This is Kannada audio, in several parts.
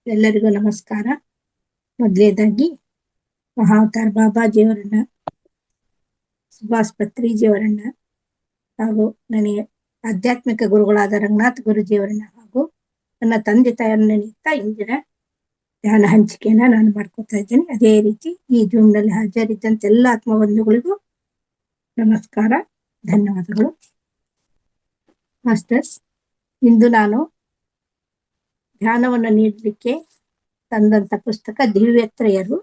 ಎಲ್ಲರಿಗೂ ನಮಸ್ಕಾರ. ಮೊದಲನೇದಾಗಿ ಮಹಾವತಾರ್ ಬಾಬಾಜಿಯವರನ್ನ, ಸುಭಾಷ್ ಪತ್ರಿಜಿಯವರನ್ನ ಹಾಗೂ ನನಗೆ ಆಧ್ಯಾತ್ಮಿಕ ಗುರುಗಳಾದ ರಂಗನಾಥ್ ಗುರುಜಿಯವರನ್ನ ಹಾಗೂ ನನ್ನ ತಂದೆ ತಾಯಿಯನ್ನ ನೆನೆಯುತ್ತಾ ಇಂದಿನ ಧ್ಯಾನ ಹಂಚಿಕೆಯನ್ನ ನಾನು ಮಾಡ್ಕೊತಾ ಇದ್ದೇನೆ. ಅದೇ ರೀತಿ ಈ ಜೂಮ್ನಲ್ಲಿ ಹಾಜರಿದ್ದಂತ ಎಲ್ಲ ಆತ್ಮಬಂಧುಗಳಿಗೂ ನಮಸ್ಕಾರ, ಧನ್ಯವಾದಗಳು. ಮಾಸ್ಟರ್ಸ್, ಇಂದು ನಾನು ಧ್ಯಾನವನ್ನು ನೀಡಲಿಕ್ಕೆ ತಂದಂತ ಪುಸ್ತಕ ದಿವ್ಯತ್ರಯರು.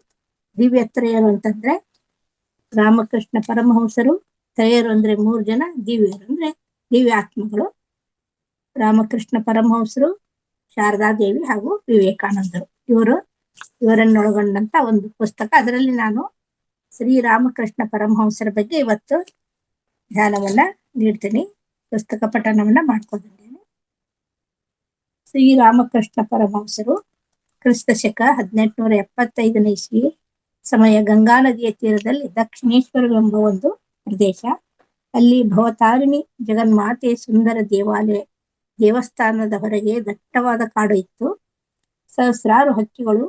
ದಿವ್ಯತ್ರಯರು ಅಂತಂದ್ರೆ ರಾಮಕೃಷ್ಣ ಪರಮಹಂಸರು, ತ್ರಯರು ಅಂದ್ರೆ 3 ಜನ, ದಿವ್ಯರು ಅಂದ್ರೆ ದಿವ್ಯಾತ್ಮಗಳು. ರಾಮಕೃಷ್ಣ ಪರಮಹಂಸರು, ಶಾರದಾದೇವಿ ಹಾಗೂ ವಿವೇಕಾನಂದರು ಇವರನ್ನೊಳಗೊಂಡಂತ ಒಂದು ಪುಸ್ತಕ. ಅದರಲ್ಲಿ ನಾನು ಶ್ರೀರಾಮಕೃಷ್ಣ ಪರಮಹಂಸರ ಬಗ್ಗೆ ಇವತ್ತು ಧ್ಯಾನವನ್ನ ನೀಡ್ತೀನಿ, ಪುಸ್ತಕ ಪಠಣವನ್ನ ಮಾಡ್ಕೊಂಡಿದ್ದೇನೆ. ಶ್ರೀರಾಮಕೃಷ್ಣ ಪರಮಹಂಸರು ಕ್ರಿಸ್ತ ಶಕ 1875ನೇ ಇಸ್ವಿ ಸಮಯ ಗಂಗಾ ನದಿಯ ತೀರದಲ್ಲಿ ದಕ್ಷಿಣೇಶ್ವರವೆಂಬ ಒಂದು ಪ್ರದೇಶ. ಅಲ್ಲಿ ಭವತಾರಿಣಿ ಜಗನ್ಮಾತೆ ಸುಂದರ ದೇವಸ್ಥಾನದ ಹೊರಗೆ ದಟ್ಟವಾದ ಕಾಡು ಇತ್ತು. ಸಹಸ್ರಾರು ಹಕ್ಕಿಗಳು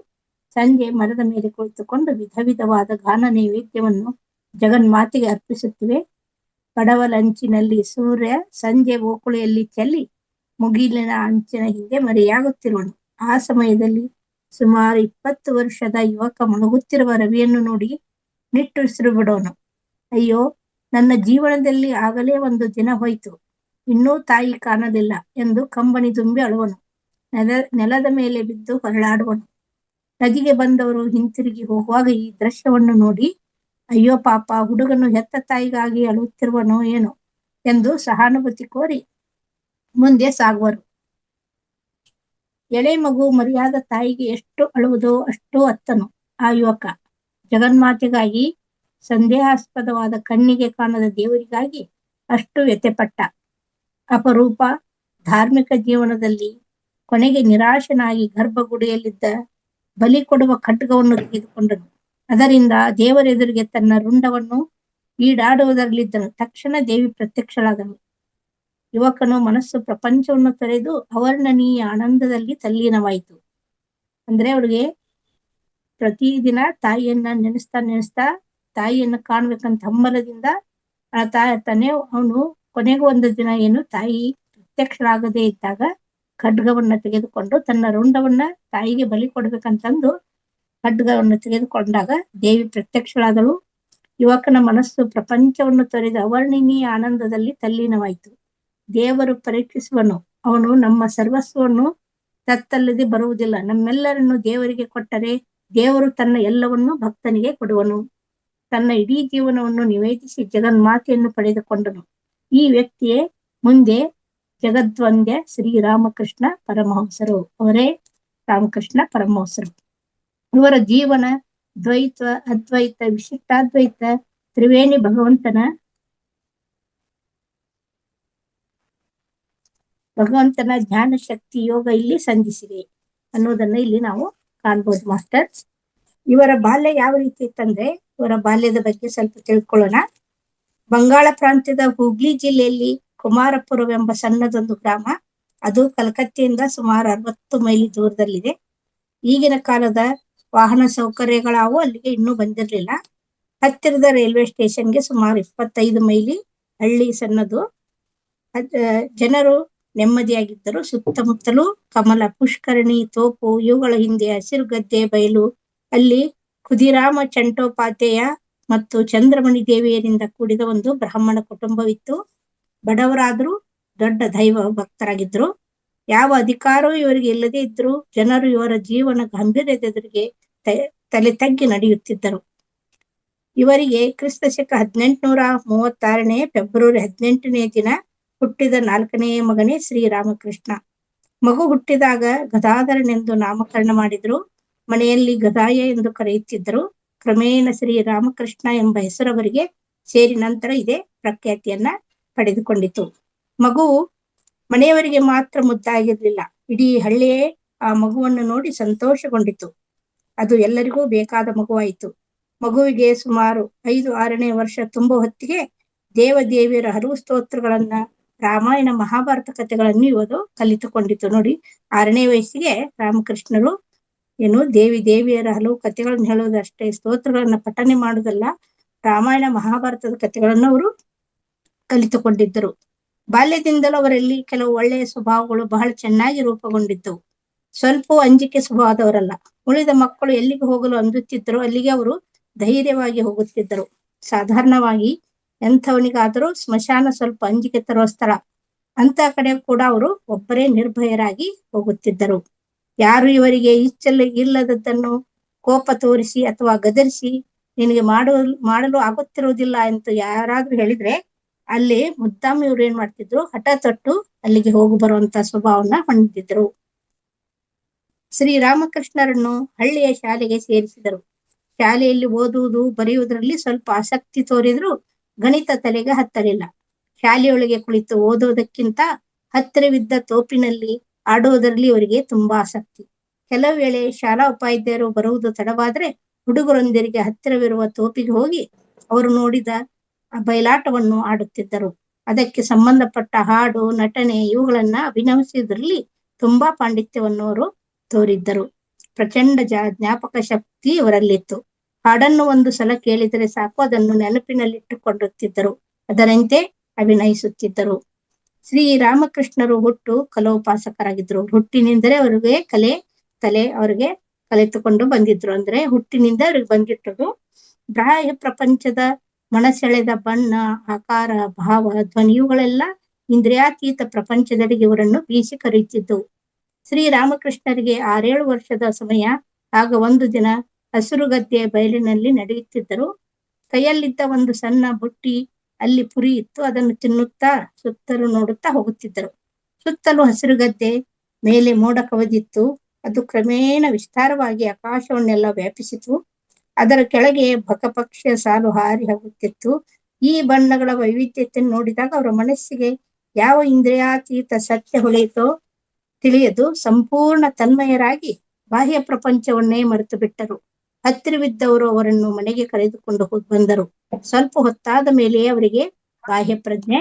ಸಂಜೆ ಮರದ ಮೇಲೆ ಕುಳಿತುಕೊಂಡು ವಿಧ ವಿಧವಾದ ಗಾನ ನೈವೇದ್ಯವನ್ನು ಜಗನ್ಮಾತೆಗೆ ಅರ್ಪಿಸುತ್ತಿವೆ. ಕಡವಲಂಚಿನಲ್ಲಿ ಸೂರ್ಯ ಸಂಜೆ ಓಕುಳಿಯಲ್ಲಿ ಚೆಲ್ಲಿ ಮುಗಿಲಿನ ಅಂಚಿನ ಹಿಂದೆ ಮರೆಯಾಗುತ್ತಿರುವನು. ಆ ಸಮಯದಲ್ಲಿ ಸುಮಾರು 20 ವರ್ಷದ ಯುವಕ ಮುಳುಗುತ್ತಿರುವ ರವಿಯನ್ನು ನೋಡಿ ನಿಟ್ಟುಸಿರು ಬಿಡೋನು. ಅಯ್ಯೋ, ನನ್ನ ಜೀವನದಲ್ಲಿ ಆಗಲೇ ಒಂದು ದಿನ ಹೋಯ್ತು, ಇನ್ನೂ ತಾಯಿ ಕಾಣಲಿಲ್ಲ ಎಂದು ಕಂಬನಿ ತುಂಬಿ ಅಳುವನು. ನೆಲದ ಮೇಲೆ ಬಿದ್ದು ಹೊರಳಾಡುವನು. ನದಿಗೆ ಬಂದವರು ಹಿಂತಿರುಗಿ ಹೋಗುವಾಗ ಈ ದೃಶ್ಯವನ್ನು ನೋಡಿ ಅಯ್ಯೋ ಪಾಪ, ಹುಡುಗನು ಹೆತ್ತ ತಾಯಿಗಾಗಿ ಅಳುತ್ತಿರುವನೋ ಏನೋ ಎಂದು ಸಹಾನುಭೂತಿ ಕೋರಿ ಮುಂದೆ ಸಾಗುವರು. ಎಳೆ ಮಗು ಮರಿಯಾದ ತಾಯಿಗೆ ಎಷ್ಟು ಅಳುವುದೋ ಅಷ್ಟು ಅತ್ತನು ಆ ಯುವಕ. ಜಗನ್ಮಾತೆಗಾಗಿ, ಸಂದೇಹಾಸ್ಪದವಾದ ಕಣ್ಣಿಗೆ ಕಾಣದ ದೇವರಿಗಾಗಿ ಅಷ್ಟು ವ್ಯಥೆಪಟ್ಟ. ಅಪರೂಪ ಧಾರ್ಮಿಕ ಜೀವನದಲ್ಲಿ ಕೊನೆಗೆ ನಿರಾಶನಾಗಿ ಗರ್ಭಗುಡಿಯಲ್ಲಿದ್ದ ಬಲಿ ಕೊಡುವ ಖಡ್ಗವನ್ನು ತೆಗೆದುಕೊಂಡನು. ಅದರಿಂದ ದೇವರೆದುರಿಗೆ ತನ್ನ ರುಂಡವನ್ನು ಈಡಾಡುವುದರಲ್ಲಿದ್ದನು. ತಕ್ಷಣ ದೇವಿ ಪ್ರತ್ಯಕ್ಷಳಾದಳು. ಯುವಕನು ಮನಸ್ಸು ಪ್ರಪಂಚವನ್ನು ತೊರೆದು ಅವರ್ಣನೀಯ ಆನಂದದಲ್ಲಿ ತಲ್ಲೀನವಾಯಿತು. ಅಂದ್ರೆ ಅವಳಿಗೆ ಪ್ರತಿದಿನ ತಾಯಿಯನ್ನ ನೆನೆಸ್ತಾ ತಾಯಿಯನ್ನ ಕಾಣ್ಬೇಕಂತ ಹಂಬಲದಿಂದ ತಾನೇ ಅವನು ಕೊನೆಗೂ ಒಂದು ದಿನ ಏನು ತಾಯಿ ಪ್ರತ್ಯಕ್ಷರಾಗದೇ ಇದ್ದಾಗ ಖಡ್ಗವನ್ನ ತೆಗೆದುಕೊಂಡು ತನ್ನ ರುಂಡವನ್ನ ತಾಯಿಗೆ ಬಲಿ ಕೊಡ್ಬೇಕಂತಂದು ಖಡ್ಗವನ್ನು ತೆಗೆದುಕೊಂಡಾಗ ದೇವಿ ಪ್ರತ್ಯಕ್ಷಳಾದಳು. ಯುವಕನ ಮನಸ್ಸು ಪ್ರಪಂಚವನ್ನು ತೊರೆದು ಅವರ್ಣನೀಯ ಆನಂದದಲ್ಲಿ ತಲ್ಲೀನವಾಯಿತು. ದೇವರು ಪರೀಕ್ಷಿಸುವನು. ಅವನು ನಮ್ಮ ಸರ್ವಸ್ವವನ್ನು ತತ್ತಲ್ಲದೆ ಬರುವುದಿಲ್ಲ. ನಮ್ಮೆಲ್ಲರನ್ನು ದೇವರಿಗೆ ಕೊಟ್ಟರೆ ದೇವರು ತನ್ನ ಎಲ್ಲವನ್ನು ಭಕ್ತನಿಗೆ ಕೊಡುವನು. ತನ್ನ ಇಡೀ ಜೀವನವನ್ನು ನಿವೇದಿಸಿ ಜಗನ್ಮಾತೆಯನ್ನು ಪಡೆದುಕೊಂಡನು. ಈ ವ್ಯಕ್ತಿಯೇ ಮುಂದೆ ಜಗದ್ವಂದ್ಯ ಶ್ರೀರಾಮಕೃಷ್ಣ ಪರಮಹಂಸರು. ಅವರೇ ರಾಮಕೃಷ್ಣ ಪರಮಹಂಸರು. ಇವರ ಜೀವನ ದ್ವೈತ, ಅದ್ವೈತ, ವಿಶಿಷ್ಟಾದ್ವೈತ, ತ್ರಿವೇಣಿ ಭಗವಂತನ ಜ್ಞಾನ ಶಕ್ತಿ ಯೋಗ ಇಲ್ಲಿ ಸಂಧಿಸಿದೆ ಅನ್ನೋದನ್ನ ಇಲ್ಲಿ ನಾವು ಕಾಣ್ಬೋದು. ಮಾಸ್ಟರ್ಸ್, ಇವರ ಬಾಲ್ಯ ಯಾವ ರೀತಿ ಇತ್ತಂದ್ರೆ, ಇವರ ಬಾಲ್ಯದ ಬಗ್ಗೆ ಸ್ವಲ್ಪ ತಿಳ್ಕೊಳ್ಳೋಣ. ಬಂಗಾಳ ಪ್ರಾಂತ್ಯದ ಹೂಗ್ಲಿ ಜಿಲ್ಲೆಯಲ್ಲಿ ಕುಮಾರಪುರವೆಂಬ ಸಣ್ಣದೊಂದು ಗ್ರಾಮ. ಅದು ಕಲ್ಕತ್ತೆಯಿಂದ ಸುಮಾರು 60 ಮೈಲಿ ದೂರದಲ್ಲಿದೆ. ಈಗಿನ ಕಾಲದ ವಾಹನ ಸೌಕರ್ಯಗಳಾವು ಅಲ್ಲಿಗೆ ಇನ್ನೂ ಬಂದಿರಲಿಲ್ಲ. ಹತ್ತಿರದ ರೈಲ್ವೆ ಸ್ಟೇಷನ್ಗೆ ಸುಮಾರು 25 ಮೈಲಿ. ಹಳ್ಳಿ ಸಣ್ಣದು. ಜನರು ನೆಮ್ಮದಿಯಾಗಿದ್ದರು. ಸುತ್ತಮುತ್ತಲೂ ಕಮಲ, ಪುಷ್ಕರಣಿ, ತೋಪು, ಇವುಗಳ ಹಿಂದೆ ಹಸಿರು ಗದ್ದೆ, ಬಯಲು. ಅಲ್ಲಿ ಖುದಿರಾಮ ಚಂಟೋಪಾಧ್ಯಾಯ ಮತ್ತು ಚಂದ್ರಮಣಿ ದೇವಿಯರಿಂದ ಕೂಡಿದ ಒಂದು ಬ್ರಾಹ್ಮಣ ಕುಟುಂಬವಿತ್ತು. ಬಡವರಾದರೂ ದೊಡ್ಡ ದೈವ ಭಕ್ತರಾಗಿದ್ರು. ಯಾವ ಅಧಿಕಾರವೂ ಇವರಿಗೆ ಇಲ್ಲದೆ ಇದ್ರು. ಜನರು ಇವರ ಜೀವನ ಗಾಂಭೀರ್ಯದೆದುರಿಗೆ ತಲೆ ತಗ್ಗಿ ನಡೆಯುತ್ತಿದ್ದರು. ಇವರಿಗೆ ಕ್ರಿಸ್ತ ಶಕ 1836ನೇ ಫೆಬ್ರವರಿ 18ನೇ ದಿನ ಹುಟ್ಟಿದ 4ನೇ ಮಗನೇ ಶ್ರೀರಾಮಕೃಷ್ಣ. ಮಗು ಹುಟ್ಟಿದಾಗ ಗದಾಧರನೆಂದು ನಾಮಕರಣ ಮಾಡಿದ್ರು. ಮನೆಯಲ್ಲಿ ಗದಾಯ ಎಂದು ಕರೆಯುತ್ತಿದ್ದರು. ಕ್ರಮೇಣ ಶ್ರೀರಾಮಕೃಷ್ಣ ಎಂಬ ಹೆಸರವರಿಗೆ ಸೇರಿ ನಂತರ ಇದೇ ಪ್ರಖ್ಯಾತಿಯನ್ನ ಪಡೆದುಕೊಂಡಿತು. ಮಗುವು ಮನೆಯವರಿಗೆ ಮಾತ್ರ ಮುದ್ದಾಗಿರ್ಲಿಲ್ಲ, ಇಡೀ ಹಳ್ಳಿಯೇ ಆ ಮಗುವನ್ನು ನೋಡಿ ಸಂತೋಷಗೊಂಡಿತು. ಅದು ಎಲ್ಲರಿಗೂ ಬೇಕಾದ ಮಗುವಾಯಿತು. ಮಗುವಿಗೆ ಸುಮಾರು 5-6ನೇ ವರ್ಷ ತುಂಬುವ ಹೊತ್ತಿಗೆ ದೇವದೇವಿಯರ ಹಲವು ಸ್ತೋತ್ರಗಳನ್ನ, ರಾಮಾಯಣ ಮಹಾಭಾರತ ಕಥೆಗಳನ್ನು ಇವದು ಕಲಿತುಕೊಂಡಿತು. ನೋಡಿ, 6ನೇ ವಯಸ್ಸಿಗೆ ರಾಮಕೃಷ್ಣರು ಏನು ದೇವಿಯರ ಹಲವು ಕಥೆಗಳನ್ನು ಹೇಳೋದಷ್ಟೇ, ಸ್ತೋತ್ರಗಳನ್ನ ಪಠನೆ ಮಾಡುವುದಲ್ಲ, ರಾಮಾಯಣ ಮಹಾಭಾರತದ ಕಥೆಗಳನ್ನು ಅವರು ಕಲಿತುಕೊಂಡಿದ್ದರು. ಬಾಲ್ಯದಿಂದಲೂ ಅವರಲ್ಲಿ ಕೆಲವು ಒಳ್ಳೆಯ ಸ್ವಭಾವಗಳು ಬಹಳ ಚೆನ್ನಾಗಿ ರೂಪುಗೊಂಡಿದ್ದವು. ಸ್ವಲ್ಪ ಅಂಜಿಕೆ ಸ್ವಭಾವದವರಲ್ಲ. ಉಳಿದ ಮಕ್ಕಳು ಎಲ್ಲಿಗೆ ಹೋಗಲು ಅಂದುತ್ತಿದ್ದರೋ ಅಲ್ಲಿಗೆ ಅವರು ಧೈರ್ಯವಾಗಿ ಹೋಗುತ್ತಿದ್ದರು. ಸಾಧಾರಣವಾಗಿ ಎಂಥವನಿಗಾದರೂ ಸ್ಮಶಾನ ಸ್ವಲ್ಪ ಅಂಜಿಕೆ ತರುವ ಸ್ಥಳ. ಅಂತ ಕಡೆ ಕೂಡ ಅವರು ಒಬ್ಬರೇ ನಿರ್ಭಯರಾಗಿ ಹೋಗುತ್ತಿದ್ದರು. ಯಾರು ಇವರಿಗೆ ಇಲ್ಲದದ್ದನ್ನು ಕೋಪ ತೋರಿಸಿ ಅಥವಾ ಗದರಿಸಿ ನಿನಗೆ ಮಾಡಲು ಆಗುತ್ತಿರುವುದಿಲ್ಲ ಅಂತ ಯಾರಾದ್ರೂ ಹೇಳಿದ್ರೆ ಅಲ್ಲಿ ಮುದ್ದಾಮ್ ಇವ್ರು ಏನ್ ಮಾಡ್ತಿದ್ರು, ಹಠ ತೊಟ್ಟು ಅಲ್ಲಿಗೆ ಹೋಗಿ ಬರುವಂತ ಸ್ವಭಾವನ ಹೊಂದಿದ್ರು. ಶ್ರೀರಾಮಕೃಷ್ಣರನ್ನು ಹಳ್ಳಿಯ ಶಾಲೆಗೆ ಸೇರಿಸಿದರು. ಶಾಲೆಯಲ್ಲಿ ಓದುವುದು ಬರೆಯುವುದರಲ್ಲಿ ಸ್ವಲ್ಪ ಆಸಕ್ತಿ ತೋರಿದ್ರು ಗಣಿತ ತಲೆಗೆ ಹತ್ತಲಿಲ್ಲ. ಶಾಲೆಯೊಳಗೆ ಕುಳಿತು ಓದೋದಕ್ಕಿಂತ ಹತ್ತಿರವಿದ್ದ ತೋಪಿನಲ್ಲಿ ಆಡುವುದರಲ್ಲಿ ಇವರಿಗೆ ತುಂಬಾ ಆಸಕ್ತಿ. ಕೆಲವು ವೇಳೆ ಶಾಲಾ ಉಪಾಧ್ಯಾಯರು ಬರುವುದು ತಡವಾದ್ರೆ ಹುಡುಗರೊಂದಿಗೆ ಹತ್ತಿರವಿರುವ ತೋಪಿಗೆ ಹೋಗಿ ಅವರು ನೋಡಿದ ಬಯಲಾಟವನ್ನು ಆಡುತ್ತಿದ್ದರು. ಅದಕ್ಕೆ ಸಂಬಂಧಪಟ್ಟ ಹಾಡು, ನಟನೆ ಇವುಗಳನ್ನ ಅಭಿನಯಿಸುವುದರಲ್ಲಿ ತುಂಬಾ ಪಾಂಡಿತ್ಯವನ್ನು ಅವರು ತೋರಿದ್ದರು. ಪ್ರಚಂಡ ಜ್ಞಾಪಕ ಶಕ್ತಿ ಇವರಲ್ಲಿತ್ತು. ಹಾಡನ್ನು ಒಂದು ಸಲ ಕೇಳಿದರೆ ಸಾಕು ಅದನ್ನು ನೆನಪಿನಲ್ಲಿಟ್ಟುಕೊಳ್ಳುತ್ತಿದ್ದರು, ಅದರಂತೆ ಅಭಿನಯಿಸುತ್ತಿದ್ದರು. ಶ್ರೀರಾಮಕೃಷ್ಣರು ಹುಟ್ಟು ಕಲೋಪಾಸಕರಾಗಿದ್ರು. ಹುಟ್ಟಿನಿಂದಲೇ ಅವರಿಗೆ ಅವರಿಗೆ ಕಲಿತುಕೊಂಡು ಬಂದಿದ್ರು. ಅಂದ್ರೆ ಹುಟ್ಟಿನಿಂದ ಅವ್ರಿಗೆ ಬಂದಿಟ್ಟದು. ಬಾಹ್ಯ ಪ್ರಪಂಚದ ಮನಸೆಳೆದ ಬಣ್ಣ, ಆಕಾರ, ಭಾವ, ಧ್ವನಿ ಇವುಗಳೆಲ್ಲ ಇಂದ್ರಿಯಾತೀತ ಪ್ರಪಂಚದೆಡೆಗೆ ಇವರನ್ನು ಬೀಸಿ ಕರೆಯುತ್ತಿದ್ದವು. ಶ್ರೀರಾಮಕೃಷ್ಣರಿಗೆ 6-7 ವರ್ಷದ ಸಮಯ. ಆಗ ಒಂದು ದಿನ ಹಸುರುಗದ್ದೆಯ ಬಯಲಿನಲ್ಲಿ ನಡೆಯುತ್ತಿದ್ದರು. ಕೈಯಲ್ಲಿದ್ದ ಒಂದು ಸಣ್ಣ ಬುಟ್ಟಿ ಅಲ್ಲಿ ಪುರಿ ಇತ್ತು. ಅದನ್ನು ತಿನ್ನುತ್ತಾ ಸುತ್ತಲೂ ನೋಡುತ್ತಾ ಹೋಗುತ್ತಿದ್ದರು. ಸುತ್ತಲೂ ಹಸಿರುಗದ್ದೆ, ಮೇಲೆ ಮೋಡ ಕವಿದಿತ್ತು. ಅದು ಕ್ರಮೇಣ ವಿಸ್ತಾರವಾಗಿ ಆಕಾಶವನ್ನೆಲ್ಲ ವ್ಯಾಪಿಸಿತು. ಅದರ ಕೆಳಗೆ ಬಕಪಕ್ಷಿಯ ಸಾಲು ಹಾರಿ ಹೋಗುತ್ತಿತ್ತು. ಈ ಬಣ್ಣಗಳ ವೈವಿಧ್ಯತೆಯನ್ನು ನೋಡಿದಾಗ ಅವರ ಮನಸ್ಸಿಗೆ ಯಾವ ಇಂದ್ರಿಯಾತೀತ ಸತ್ಯ ಹೊಳೆಯಿತೋ ತಿಳಿಯದು ಸಂಪೂರ್ಣ ತನ್ಮಯರಾಗಿ ಬಾಹ್ಯ ಪ್ರಪಂಚವನ್ನೇ ಮರೆತು ಬಿಟ್ಟರು. ಹತ್ತಿರವಿದ್ದವರು ಅವರನ್ನು ಮನೆಗೆ ಕರೆದುಕೊಂಡು ಬಂದರು. ಸ್ವಲ್ಪ ಹೊತ್ತಾದ ಮೇಲೆಯೇ ಅವರಿಗೆ ಬಾಹ್ಯ ಪ್ರಜ್ಞೆ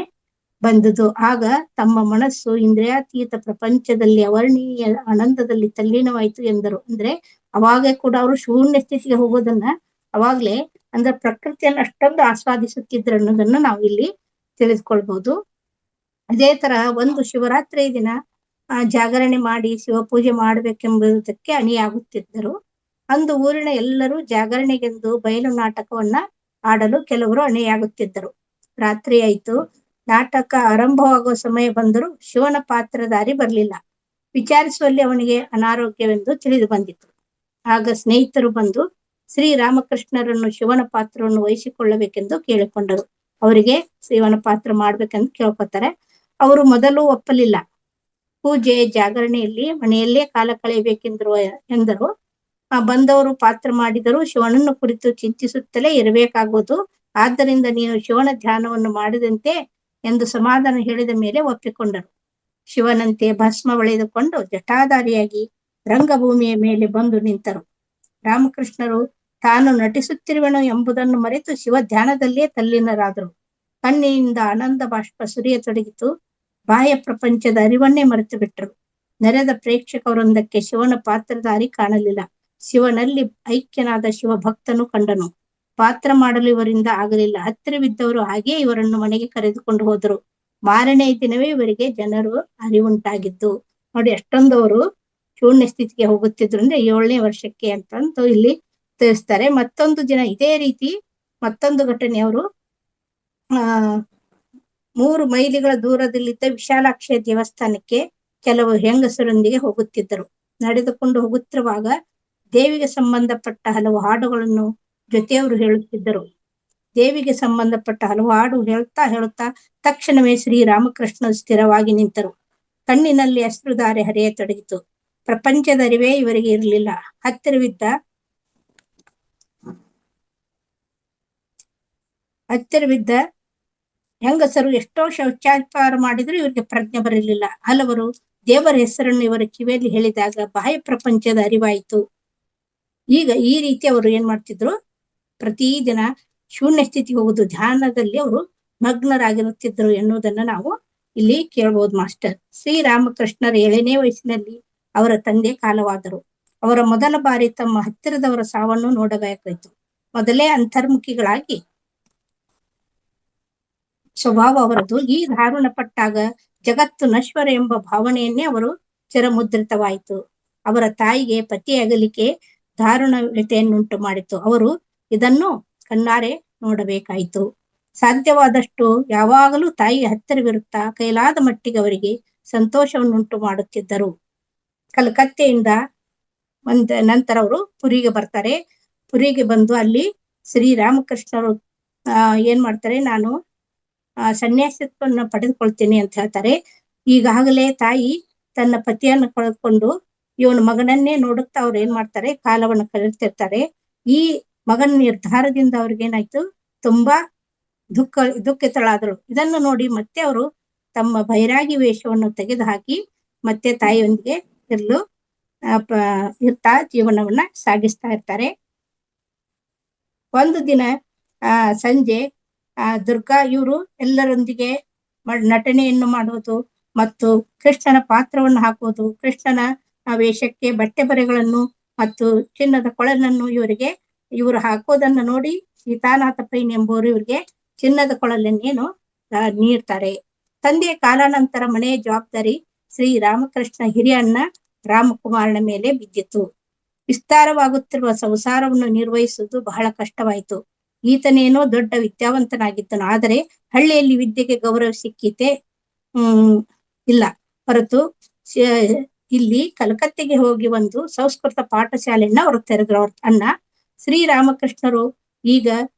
ಬಂದುದು. ಆಗ ತಮ್ಮ ಮನಸ್ಸು ಇಂದ್ರಿಯಾತೀತ ಪ್ರಪಂಚದಲ್ಲಿ ಅವರ್ಣೀಯ ಆನಂದದಲ್ಲಿ ತಲ್ಲೀನವಾಯಿತು ಎಂದರು. ಅಂದ್ರೆ ಅವಾಗ ಕೂಡ ಅವರು ಶೂನ್ಯ ಸ್ಥಿತಿಗೆ ಹೋಗೋದನ್ನ ಅವಾಗ್ಲೇ ಅಂದ್ರೆ ಪ್ರಕೃತಿಯನ್ನು ಅಷ್ಟೊಂದು ಆಸ್ವಾದಿಸುತ್ತಿದ್ರು ಅನ್ನೋದನ್ನ ನಾವು ಇಲ್ಲಿ ತಿಳಿದುಕೊಳ್ಬಹುದು. ಅದೇ ತರ ಒಂದು ಶಿವರಾತ್ರಿ ದಿನ ಜಾಗರಣೆ ಮಾಡಿ ಶಿವಪೂಜೆ ಮಾಡ್ಬೇಕೆಂಬುದಕ್ಕೆ ಅಣಿಯಾಗುತ್ತಿದ್ದರು. ಅಂದು ಊರಿನ ಎಲ್ಲರೂ ಜಾಗರಣೆಗೆಂದು ಬಯಲು ನಾಟಕವನ್ನ ಆಡಲು ಕೆಲವರು ಅಣಿಯಾಗುತ್ತಿದ್ದರು. ರಾತ್ರಿ ಆಯ್ತು. ನಾಟಕ ಆರಂಭವಾಗುವ ಸಮಯ ಬಂದರೂ ಶಿವನ ಪಾತ್ರಧಾರಿ ಬರಲಿಲ್ಲ. ವಿಚಾರಿಸುವಲ್ಲಿ ಅವನಿಗೆ ಅನಾರೋಗ್ಯವೆಂದು ತಿಳಿದು ಬಂದಿತು. ಆಗ ಸ್ನೇಹಿತರು ಬಂದು ಶ್ರೀರಾಮಕೃಷ್ಣರನ್ನು ಶಿವನ ಪಾತ್ರವನ್ನು ವಹಿಸಿಕೊಳ್ಳಬೇಕೆಂದು ಕೇಳಿಕೊಂಡರು. ಅವರಿಗೆ ಶಿವನ ಪಾತ್ರ ಮಾಡ್ಬೇಕೆಂದು ಕೇಳ್ಕೊತಾರೆ. ಅವರು ಮೊದಲು ಒಪ್ಪಲಿಲ್ಲ. ಪೂಜೆ ಜಾಗರಣೆಯಲ್ಲಿ ಮನೆಯಲ್ಲೇ ಕಾಲ ಕಳೆಯಬೇಕೆಂದರು ಎಂದರು. ಬಂದವರು ಪಾತ್ರ ಮಾಡಿದರೂ ಶಿವನನ್ನು ಕುರಿತು ಚಿಂತಿಸುತ್ತಲೇ ಇರಬೇಕಾಗುವುದು. ಆದ್ದರಿಂದ ನೀನು ಶಿವನ ಧ್ಯಾನವನ್ನು ಮಾಡಿದಂತೆ ಎಂದು ಸಮಾಧಾನ ಹೇಳಿದ ಮೇಲೆ ಒಪ್ಪಿಕೊಂಡರು. ಶಿವನಂತೆ ಭಸ್ಮ ಬಳಿದುಕೊಂಡು ಜಟಾಧಾರಿಯಾಗಿ ರಂಗಭೂಮಿಯ ಮೇಲೆ ಬಂದು ನಿಂತರು. ರಾಮಕೃಷ್ಣರು ತಾನು ನಟಿಸುತ್ತಿರುವೆನು ಎಂಬುದನ್ನು ಮರೆತು ಶಿವ ಧ್ಯಾನದಲ್ಲೇ ತಲ್ಲೀನರಾದರು. ಕಣ್ಣಿನಿಂದ ಆನಂದ ಬಾಷ್ಪ ಸುರಿಯತೊಡಗಿತು. ಬಾಹ್ಯ ಪ್ರಪಂಚದ ಅರಿವನ್ನೇ ಮರೆತು ಬಿಟ್ಟರು. ನೆರೆದ ಪ್ರೇಕ್ಷಕವರೊಂದಕ್ಕೆ ಶಿವನ ಪಾತ್ರಧಾರಿ ಕಾಣಲಿಲ್ಲ. ಶಿವನಲ್ಲಿ ಐಕ್ಯನಾದ ಶಿವ ಭಕ್ತನು ಕಂಡನು. ಪಾತ್ರ ಮಾಡಲು ಇವರಿಂದ ಆಗಲಿಲ್ಲ. ಹತ್ತಿರವಿದ್ದವರು ಹಾಗೆ ಇವರನ್ನು ಮನೆಗೆ ಕರೆದುಕೊಂಡು ಹೋದರು. ಮಾರನೇ ದಿನವೇ ಇವರಿಗೆ ಜನರು ಅರಿವುಂಟಾಗಿದ್ದು. ನೋಡಿ, ಅಷ್ಟೊಂದವರು ಶೂನ್ಯ ಸ್ಥಿತಿಗೆ ಹೋಗುತ್ತಿದ್ರು. ಅಂದ್ರೆ 7ನೇ ವರ್ಷಕ್ಕೆ ಅಂತಂದು ಇಲ್ಲಿ ತಿಳಿಸ್ತಾರೆ. ಮತ್ತೊಂದು ದಿನ ಇದೇ ರೀತಿ ಮತ್ತೊಂದು ಘಟನೆ. ಅವರು 3 ಮೈಲಿಗಳ ದೂರದಲ್ಲಿದ್ದ ವಿಶಾಲಾಕ್ಷಿಯ ದೇವಸ್ಥಾನಕ್ಕೆ ಕೆಲವು ಹೆಂಗಸರೊಂದಿಗೆ ಹೋಗುತ್ತಿದ್ದರು. ನಡೆದುಕೊಂಡು ಹೋಗುತ್ತಿರುವಾಗ ದೇವಿಗೆ ಸಂಬಂಧಪಟ್ಟ ಹಲವು ಹಾಡುಗಳನ್ನು ಜೊತೆಯವರು ಹೇಳುತ್ತಿದ್ದರು. ದೇವಿಗೆ ಸಂಬಂಧಪಟ್ಟ ಹಲವು ಹಾಡು ಹೇಳುತ್ತಾ ತಕ್ಷಣವೇ ಶ್ರೀರಾಮಕೃಷ್ಣ ಸ್ಥಿರವಾಗಿ ನಿಂತರು. ಕಣ್ಣಿನಲ್ಲಿ ಅಶ್ರುಧಾರೆ ಹರಿಯತೊಡಗಿತು. ಪ್ರಪಂಚದ ಅರಿವೇ ಇವರಿಗೆ ಇರಲಿಲ್ಲ. ಹತ್ತಿರವಿದ್ದ ಹೆಂಗಸರು ಎಷ್ಟೋ ಶೌಚಾಚಾರ ಮಾಡಿದ್ರು ಇವರಿಗೆ ಪ್ರಜ್ಞೆ ಬರಲಿಲ್ಲ. ಹಲವರು ದೇವರ ಹೆಸರನ್ನು ಇವರ ಕಿವಿಯಲ್ಲಿ ಹೇಳಿದಾಗ ಬಾಹ್ಯ ಪ್ರಪಂಚದ ಅರಿವಾಯಿತು. ಈಗ ಈ ರೀತಿ ಅವರು ಏನ್ ಮಾಡ್ತಿದ್ರು, ಪ್ರತಿದಿನ ಶೂನ್ಯ ಸ್ಥಿತಿಗೆ ಹೋಗುದು, ಧ್ಯಾನದಲ್ಲಿ ಅವರು ಮಗ್ನರಾಗಿರುತ್ತಿದ್ರು ಎನ್ನುವುದನ್ನ ನಾವು ಇಲ್ಲಿ ಕೇಳ್ಬೋದು ಮಾಸ್ಟರ್. ಶ್ರೀರಾಮಕೃಷ್ಣರ 7ನೇ ವಯಸ್ಸಿನಲ್ಲಿ ಅವರ ತಂದೆ ಕಾಲವಾದರು. ಅವರ ಮೊದಲ ಬಾರಿ ತಮ್ಮ ಹತ್ತಿರದವರ ಸಾವನ್ನು ನೋಡಬೇಕಾಯಿತು. ಮೊದಲೇ ಅಂತರ್ಮುಖಿಗಳಾಗಿ ಸ್ವಭಾವ ಅವರದು. ಈ ದಾರುಣ ಪಟ್ಟಾಗ ಜಗತ್ತು ನಶ್ವರ ಎಂಬ ಭಾವನೆಯನ್ನೇ ಅವರು ಚಿರಮುದ್ರಿತವಾಯಿತು. ಅವರ ತಾಯಿಗೆ ಪತಿ ಅಗಲಿಕೆ ದಾರುಣ ವ್ಯಥೆಯನ್ನುಂಟು ಮಾಡಿತು. ಅವರು ಇದನ್ನು ಕಣ್ಣಾರೆ ನೋಡಬೇಕಾಯಿತು. ಸಾಧ್ಯವಾದಷ್ಟು ಯಾವಾಗಲೂ ತಾಯಿಯ ಹತ್ತಿರವಿರುತ್ತಾ ಕೈಲಾದ ಮಟ್ಟಿಗೆ ಅವರಿಗೆ ಸಂತೋಷವನ್ನುಂಟು ಮಾಡುತ್ತಿದ್ದರು. ಕಲ್ಕತ್ತೆಯಿಂದ ನಂತರ ಅವರು ಪುರಿಗೆ ಬರ್ತಾರೆ. ಪುರಿಗೆ ಬಂದು ಅಲ್ಲಿ ಶ್ರೀರಾಮಕೃಷ್ಣರು ಏನ್ ಮಾಡ್ತಾರೆ, ನಾನು ಸನ್ಯಾಸಿತ್ವವನ್ನು ಪಡೆದುಕೊಳ್ತೀನಿ ಅಂತ ಹೇಳ್ತಾರೆ. ಈಗಾಗಲೇ ತಾಯಿ ತನ್ನ ಪತಿಯನ್ನು ಕಳೆದುಕೊಂಡು ಇವನ ಮಗನನ್ನೇ ನೋಡುತ್ತಾ ಅವ್ರು ಏನ್ ಮಾಡ್ತಾರೆ, ಕಾಲವನ್ನು ಕಳೆಯುತ್ತಿರ್ತಾರೆ. ಈ ಮಗನ ನಿರ್ಧಾರದಿಂದ ಅವ್ರಿಗೇನಾಯ್ತು, ತುಂಬಾ ದುಃಖಿತಳಾದರು. ಇದನ್ನು ನೋಡಿ ಮತ್ತೆ ಅವರು ತಮ್ಮ ಬೈರಾಗಿ ವೇಷವನ್ನು ತೆಗೆದುಹಾಕಿ ಮತ್ತೆ ತಾಯಿಯೊಂದಿಗೆ ಇರ್ತಾ ಜೀವನವನ್ನ ಸಾಗಿಸ್ತಾ ಇರ್ತಾರೆ. ಒಂದು ದಿನ ಸಂಜೆ ದುರ್ಗಾ ಇವರು ಎಲ್ಲರೊಂದಿಗೆ ನಟನೆಯನ್ನು ಮಾಡುವುದು ಮತ್ತು ಕೃಷ್ಣನ ಪಾತ್ರವನ್ನು ಹಾಕುವುದು, ಕೃಷ್ಣನ ವೇಷಕ್ಕೆ ಬಟ್ಟೆ ಬರೆಗಳನ್ನು ಮತ್ತು ಚಿನ್ನದ ಕೊಳಲನ್ನು ಇವರು ಹಾಕೋದನ್ನು ನೋಡಿ ಸೀತಾನಾಥ ಪೈನ್ ಎಂಬುವರು ಇವರಿಗೆ ಚಿನ್ನದ ಕೊಳಲನ್ನೇನು ನೀಡ್ತಾರೆ. ತಂದೆಯ ಕಾಲಾನಂತರ ಮನೆಯ ಜವಾಬ್ದಾರಿ ಶ್ರೀ ರಾಮಕೃಷ್ಣ ಹಿರಿಯ ಅಣ್ಣ ರಾಮಕುಮಾರನ ಮೇಲೆ ಬಿದ್ದಿತು. ವಿಸ್ತಾರವಾಗುತ್ತಿರುವ ಸಂಸಾರವನ್ನು ನಿರ್ವಹಿಸುವುದು ಬಹಳ ಕಷ್ಟವಾಯಿತು. ಈತನೇನೋ ದೊಡ್ಡ ವಿದ್ಯಾವಂತನಾಗಿದ್ದನು, ಆದರೆ ಹಳ್ಳಿಯಲ್ಲಿ ವಿದ್ಯೆಗೆ ಗೌರವ ಸಿಕ್ಕಿತೆ ಇಲ್ಲ. ಹೊರತು ಇಲ್ಲಿ ಕಲ್ಕತ್ತೆಗೆ ಹೋಗಿ ಒಂದು ಸಂಸ್ಕೃತ ಪಾಠಶಾಲೆಯನ್ನ ಅವರು ತೆರೆದ್ರು. ಅವ್ರ ಅಣ್ಣ ಶ್ರೀರಾಮಕೃಷ್ಣರು ಈಗ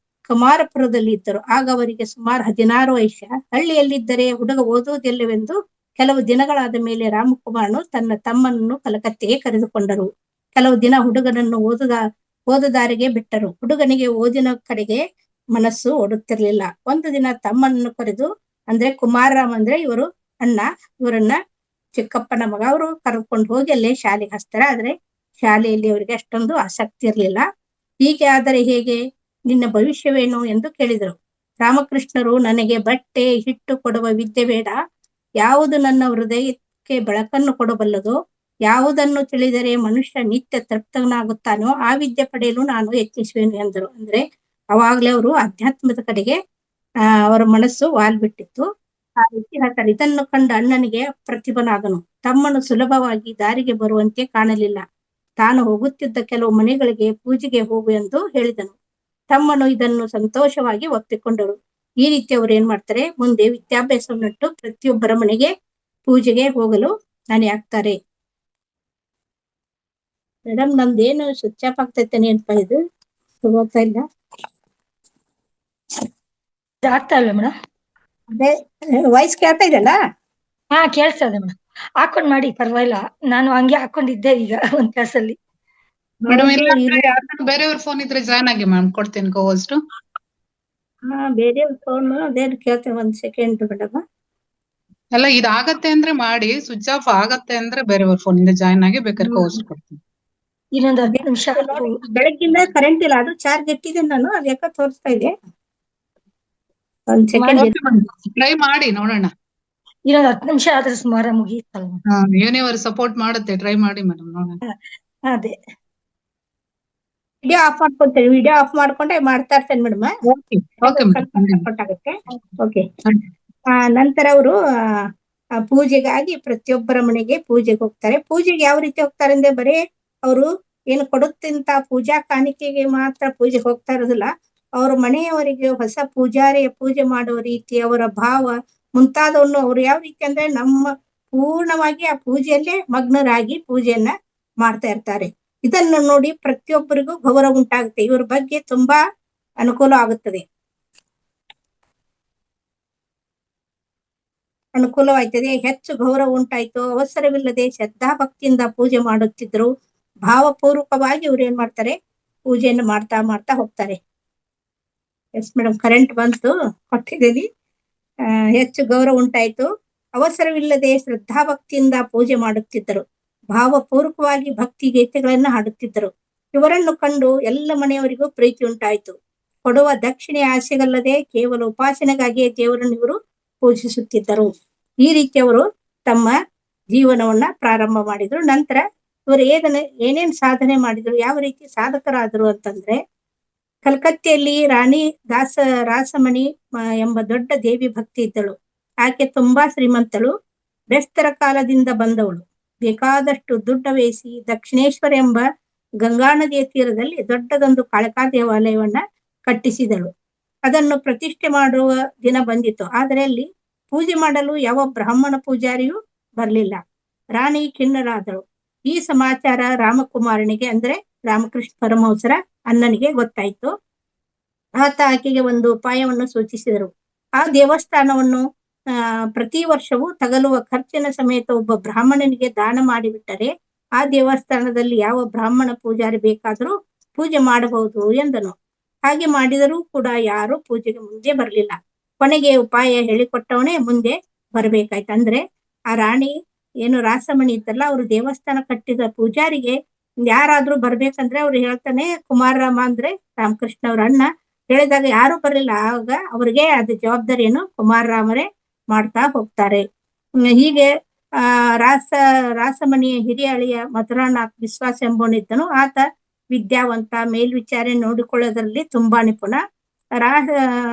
ಕಮಾರಪುರದಲ್ಲಿ ಇದ್ದರು. ಆಗ ಅವರಿಗೆ ಸುಮಾರು 16 ವರ್ಷ. ಹಳ್ಳಿಯಲ್ಲಿದ್ದರೆ ಹುಡುಗ ಓದುವುದಿಲ್ಲವೆಂದು ಕೆಲವು ದಿನಗಳಾದ ಮೇಲೆ ರಾಮಕುಮಾರನು ತನ್ನ ತಮ್ಮನನ್ನು ಕಲಕತ್ತೆಗೆ ಕರೆದುಕೊಂಡರು. ಕೆಲವು ದಿನ ಹುಡುಗನನ್ನು ಓದುದಾರಿಗೆ ಬಿಟ್ಟರು. ಹುಡುಗನಿಗೆ ಓದಿನ ಕಡೆಗೆ ಮನಸ್ಸು ಓಡುತ್ತಿರ್ಲಿಲ್ಲ. ಒಂದು ದಿನ ತಮ್ಮನನ್ನು ಕರೆದು, ಅಂದ್ರೆ ಕುಮಾರರಾಮ್ ಅಂದ್ರೆ ಇವರು ಅಣ್ಣ, ಇವರನ್ನ ಚಿಕ್ಕಪ್ಪನ ಮಗ, ಅವರು ಕರೆದುಕೊಂಡು ಹೋಗಿ ಅಲ್ಲೇ ಶಾಲೆಗೆ ಹಚ್ತಾರೆ. ಆದ್ರೆ ಶಾಲೆಯಲ್ಲಿ ಅವರಿಗೆ ಅಷ್ಟೊಂದು ಆಸಕ್ತಿ ಇರ್ಲಿಲ್ಲ. ಹೀಗೆ ಆದರೆ ಹೇಗೆ, ನಿನ್ನ ಭವಿಷ್ಯವೇನು ಎಂದು ಕೇಳಿದರು. ರಾಮಕೃಷ್ಣರು, ನನಗೆ ಬಟ್ಟೆ ಹಿಟ್ಟು ಕೊಡುವ ವಿದ್ಯೆ ಬೇಡ. ಯಾವುದು ನನ್ನ ಹೃದಯಕ್ಕೆ ಬೆಳಕನ್ನು ಕೊಡಬಲ್ಲದೋ, ಯಾವುದನ್ನು ತಿಳಿದರೆ ಮನುಷ್ಯ ನಿತ್ಯ ತೃಪ್ತನಾಗುತ್ತಾನೋ ಆ ವಿದ್ಯೆ ಪಡೆಯಲು ನಾನು ಯತ್ನಿಸುವೆನು ಎಂದರು. ಅಂದ್ರೆ ಅವಾಗ್ಲೇ ಅವರು ಅಧ್ಯಾತ್ಮದ ಕಡೆಗೆ ಅವರ ಮನಸ್ಸು ವಾಲ್ಬಿಟ್ಟಿತ್ತು. ಆ ರೀತಿ ಹೇಳ್ತಾರೆ. ಇದನ್ನು ಕಂಡ ಅಣ್ಣನಿಗೆ ಪ್ರತಿಭನಾದನು. ತಮ್ಮನು ಸುಲಭವಾಗಿ ದಾರಿಗೆ ಬರುವಂತೆ ಕಾಣಲಿಲ್ಲ. ತಾನು ಹೋಗುತ್ತಿದ್ದ ಕೆಲವು ಮನೆಗಳಿಗೆ ಪೂಜೆಗೆ ಹೋಗು ಎಂದು ಹೇಳಿದನು. ತಮ್ಮನು ಇದನ್ನು ಸಂತೋಷವಾಗಿ ಒಪ್ಪಿಕೊಂಡರು. ಈ ರೀತಿ ಅವರು ಏನ್ ಮಾಡ್ತಾರೆ, ಮುಂದೆ ವಿದ್ಯಾಭ್ಯಾಸವನ್ನಿಟ್ಟು ಪ್ರತಿಯೊಬ್ಬರ ಮನೆಗೆ ಪೂಜೆಗೆ ಹೋಗಲು ನಾನೇ ಆಗ್ತಾರೆ. ಮೇಡಮ್, ನಮ್ದೇನು ಸ್ವಿಚ್ ಆಫ್ ಆಗ್ತೈತೆ ನೆನಪ, ಇದು ಹೋಗ್ತಾ ಇಲ್ಲ. ಆಗ್ತಾ ಇಲ್ವಾ ಮೇಡಮ್? ಅದೇ ವಾಯ್ಸ್ ಕೇಳ್ತಾ ಇದೆಯಲ್ಲ? ಹಾ, ಕೇಳ್ತಾ ಇದೆ ಮೇಡಮ್. ಹಾಕೊಂಡ್ ಮಾಡಿ, ಪರವಾಗಿಲ್ಲ. ನಾನು ಹಂಗೆ ಹಾಕೊಂಡಿದ್ದೆ ಈಗ ಒಂದ್ ಕ್ಲಾಸಲ್ಲಿ. ಬೇರೆಯವ್ರ ಫೋನ್ ಇದ್ರೆ ಜಾಯ್ನ್ ಆಗಿ ಮ್ಯಾಮ್, ಕೊಡ್ತೀನಿ ಕೋಸ್ಟ್. ಹಾ, ಬೇರೆಯವ್ರ ಫೋನ್ ಅದೇನು ಕೇಳ್ತೇವೆ. ಒಂದ್ ಸೆಕೆಂಡ್ ಮೇಡಮ್. ಅಲ್ಲ, ಇದಾಗತ್ತೆ ಅಂದ್ರೆ ಮಾಡಿ, ಸ್ವಿಚ್ ಆಫ್ ಆಗತ್ತೆ ಅಂದ್ರೆ ಬೇರೆಯವ್ರ ಫೋನ್ ಇಂದ ಜಾಯ್ನ್ ಆಗಿ ಬೇಕಾದ್ರೆ ಕೋಸ್ಟ್ ಕೊಡ್ತೀನಿ. ಇನ್ನೊಂದು 10 ನಿಮಿಷ. ಬೆಳಗ್ಗಿಂದ ಕರೆಂಟ್ ಇಲ್ಲ, ಅದು ಚಾರ್ಜ್ ಇಟ್ಟಿದೆ ನಾನು, ಅದು ಯಾಕೆ ತೋರಿಸ್ತಾ ಇದೆ. ಒಂದ್ ಸೆಕೆಂಡ್ ಟ್ರೈ ಮಾಡಿ ನೋಡೋಣ. ಇನ್ನೊಂದು 10 ನಿಮಿಷ ಆದ್ರೆ ಸುಮಾರ ಮುಗಿಯುತ್ತಲ್ಲ. ಯೂನಿವರ್ಸ್ ಸಪೋರ್ಟ್ ಮಾಡುತ್ತೆ, ಟ್ರೈ ಮಾಡಿ ಮೇಡಮ್ ನೋಡೋಣ. ಅದೇ ವಿಡಿಯೋ ಆಫ್ ಮಾಡ್ಕೊಂತೇನೆ. ವಿಡಿಯೋ ಆಫ್ ಮಾಡ್ಕೊಂಡೆ ಮಾಡ್ತಾ ಇರ್ತೇನೆ ಮೇಡಮ್. ಸಪೋರ್ಟ್ ಆಗುತ್ತೆ. ಓಕೆ. ನಂತರ ಅವರು ಪೂಜೆಗಾಗಿ ಪ್ರತಿಯೊಬ್ಬರ ಮನೆಗೆ ಪೂಜೆಗೆ ಹೋಗ್ತಾರೆ. ಪೂಜೆಗೆ ಯಾವ ರೀತಿ ಹೋಗ್ತಾರೆ ಅಂದ್ರೆ, ಬರೀ ಅವರು ಏನು ಕೊಡುತ್ತಂತ ಪೂಜಾ ಕಾಣಿಕೆಗೆ ಮಾತ್ರ ಪೂಜೆಗೆ ಹೋಗ್ತಾ ಇರೋದಿಲ್ಲ. ಅವ್ರ ಮನೆಯವರಿಗೆ ಹೊಸ ಪೂಜಾರಿಯ ಪೂಜೆ ಮಾಡುವ ರೀತಿ, ಅವರ ಭಾವ ಮುಂತಾದವನ್ನು ಅವ್ರು ಯಾವ ರೀತಿ ಅಂದ್ರೆ ನಮ್ಮ ಪೂರ್ಣವಾಗಿ ಆ ಪೂಜೆಯಲ್ಲೇ ಮಗ್ನರಾಗಿ ಪೂಜೆಯನ್ನ ಮಾಡ್ತಾ ಇರ್ತಾರೆ. ಇದನ್ನು ನೋಡಿ ಪ್ರತಿಯೊಬ್ಬರಿಗೂ ಗೌರವ ಉಂಟಾಗುತ್ತೆ. ಇವ್ರ ಬಗ್ಗೆ ತುಂಬಾ ಅನುಕೂಲ ಆಗುತ್ತದೆ, ಅನುಕೂಲವಾಯ್ತದೆ. ಹೆಚ್ಚು ಗೌರವ ಉಂಟಾಯ್ತು. ಅವಸರವಿಲ್ಲದೆ ಶ್ರದ್ಧಾ ಭಕ್ತಿಯಿಂದ ಪೂಜೆ ಮಾಡುತ್ತಿದ್ರು. ಭಾವಪೂರ್ವಕವಾಗಿ ಇವ್ರು ಏನ್ ಮಾಡ್ತಾರೆ, ಪೂಜೆಯನ್ನು ಮಾಡ್ತಾ ಮಾಡ್ತಾ ಹೋಗ್ತಾರೆ. ಎಸ್ ಮೇಡಮ್, ಕರೆಂಟ್ ಬಂತು, ಕೊಟ್ಟಿದ್ದೀನಿ. ಹೆಚ್ಚು ಗೌರವ ಉಂಟಾಯ್ತು. ಅವಸರವಿಲ್ಲದೆ ಶ್ರದ್ಧಾ ಭಕ್ತಿಯಿಂದ ಪೂಜೆ ಮಾಡುತ್ತಿದ್ದರು. ಭಾವಪೂರ್ವಕವಾಗಿ ಭಕ್ತಿ ಗೀತೆಗಳನ್ನ ಹಾಡುತ್ತಿದ್ದರು. ಇವರನ್ನು ಕಂಡು ಎಲ್ಲ ಮನೆಯವರಿಗೂ ಪ್ರೀತಿ ಉಂಟಾಯ್ತು. ಕೊಡುವ ದಕ್ಷಿಣೆ ಆಸೆಗಲ್ಲದೆ ಕೇವಲ ಉಪಾಸನೆಗಾಗಿಯೇ ದೇವರನ್ನು ಇವರು ಪೂಜಿಸುತ್ತಿದ್ದರು. ಈ ರೀತಿ ಅವರು ತಮ್ಮ ಜೀವನವನ್ನ ಪ್ರಾರಂಭ ಮಾಡಿದ್ರು. ನಂತರ ಇವರು ಏನೇನ್ ಸಾಧನೆ ಮಾಡಿದ್ರು, ಯಾವ ರೀತಿ ಸಾಧಕರಾದ್ರು ಅಂತಂದ್ರೆ, ಕಲ್ಕತ್ತೆಯಲ್ಲಿ ರಾಣಿ ರಾಸಮಣಿ ಎಂಬ ದೊಡ್ಡ ದೇವಿ ಭಕ್ತಿ ಇದ್ದಳು. ಆಕೆ ತುಂಬಾ ಶ್ರೀಮಂತಳು, ಬೆಸ್ತರ ಕಾಲದಿಂದ ಬಂದವಳು. ಬೇಕಾದಷ್ಟು ದುಡ್ಡ ವೇಸಿ ದಕ್ಷಿಣೇಶ್ವರ ಎಂಬ ಗಂಗಾ ನದಿಯ ತೀರದಲ್ಲಿ ದೊಡ್ಡದೊಂದು ಕಾಳಕಾ ದೇವಾಲಯವನ್ನ ಕಟ್ಟಿಸಿದಳು. ಅದನ್ನು ಪ್ರತಿಷ್ಠೆ ಮಾಡುವ ದಿನ ಬಂದಿತು. ಆದರೆ ಅಲ್ಲಿ ಪೂಜೆ ಮಾಡಲು ಯಾವ ಬ್ರಾಹ್ಮಣ ಪೂಜಾರಿಯೂ ಬರಲಿಲ್ಲ. ರಾಣಿ ಖಿನ್ನರಾದಳು. ಈ ಸಮಾಚಾರ ರಾಮಕುಮಾರನಿಗೆ ಅಂದ್ರೆ ರಾಮಕೃಷ್ಣ ಪರಮಹಂಸರ ಅಣ್ಣನಿಗೆ ಗೊತ್ತಾಯ್ತು. ಆತ ಆಕೆಗೆ ಒಂದು ಉಪಾಯವನ್ನು ಸೂಚಿಸಿದರು. ಆ ದೇವಸ್ಥಾನವನ್ನು ಪ್ರತಿ ವರ್ಷವೂ ತಗಲುವ ಖರ್ಚಿನ ಸಮೇತ ಒಬ್ಬ ಬ್ರಾಹ್ಮಣನಿಗೆ ದಾನ ಮಾಡಿಬಿಟ್ಟರೆ ಆ ದೇವಸ್ಥಾನದಲ್ಲಿ ಯಾವ ಬ್ರಾಹ್ಮಣ ಪೂಜಾರಿ ಬೇಕಾದರೂ ಪೂಜೆ ಮಾಡಬಹುದು ಎಂದನು. ಹಾಗೆ ಮಾಡಿದರೂ ಕೂಡ ಯಾರು ಪೂಜೆಗೆ ಮುಂದೆ ಬರಲಿಲ್ಲ. ಕೊನೆಗೆ ಉಪಾಯ ಹೇಳಿಕೊಟ್ಟವನೇ ಮುಂದೆ ಬರ್ಬೇಕಾಯ್ತು. ಅಂದ್ರೆ ಆ ರಾಣಿ ಏನು ರಾಸಮಣಿ ಇತ್ತಲ್ಲ, ಅವರು ದೇವಸ್ಥಾನ ಕಟ್ಟಿದ ಪೂಜಾರಿಗೆ ಯಾರಾದ್ರೂ ಬರ್ಬೇಕಂದ್ರೆ ಅವ್ರು ಹೇಳ್ತಾನೆ, ಕುಮಾರರಾಮ ಅಂದ್ರೆ ರಾಮಕೃಷ್ಣ ಅವ್ರ ಅಣ್ಣ ಹೇಳಿದಾಗ ಯಾರು ಬರಲಿಲ್ಲ. ಆಗ ಅವ್ರಿಗೆ ಅದ ಜವಾಬ್ದಾರಿಯನ್ನು ಕುಮಾರರಾಮರೇ ಮಾಡ್ತಾ ಹೋಗ್ತಾರೆ. ಹೀಗೆ ರಾಸಮಣಿಯ ಹಿರಿಯ ಅಳಿಯ ಮಧುರಾನಾಥ್ ವಿಶ್ವಾಸ ಎಂಬವನಿದ್ದನು. ಆತ ವಿದ್ಯಾವಂತ, ಮೇಲ್ವಿಚಾರಣೆ ನೋಡಿಕೊಳ್ಳೋದ್ರಲ್ಲಿ ತುಂಬಾ ನಿಪುಣ.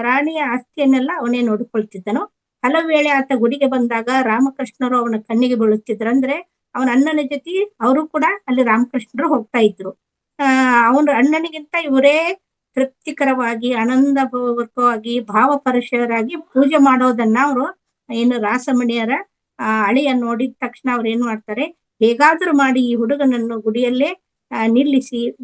ರಾಣಿಯ ಆಸ್ತಿಯನ್ನೆಲ್ಲ ಅವನೇ ನೋಡಿಕೊಳ್ತಿದ್ದನು. ಹಲವು ವೇಳೆ ಆತ ಗುಡಿಗೆ ಬಂದಾಗ ರಾಮಕೃಷ್ಣರು ಅವನ ಕಣ್ಣಿಗೆ ಬೀಳುತ್ತಿದ್ರು. ಅಂದ್ರೆ ಅವನ ಅಣ್ಣನ ಜೊತೆ ಅವರು ಕೂಡ ಅಲ್ಲಿ ರಾಮಕೃಷ್ಣರು ಹೋಗ್ತಾ ಇದ್ರು. ಅವನ ಅಣ್ಣನಿಗಿಂತ ಇವರೇ ತೃಪ್ತಿಕರವಾಗಿ, ಆನಂದಪೂರ್ವಕವಾಗಿ, ಭಾವಪರಶರಾಗಿ ಪೂಜೆ ಮಾಡೋದನ್ನ ಅವರು ಏನು ರಾಸಮಣಿಯರ ಅಳಿಯ ನೋಡಿದ ತಕ್ಷಣ ಅವ್ರು ಏನ್ ಮಾಡ್ತಾರೆ, ಹೇಗಾದ್ರೂ ಮಾಡಿ ಈ ಹುಡುಗನನ್ನು ಗುಡಿಯಲ್ಲೇ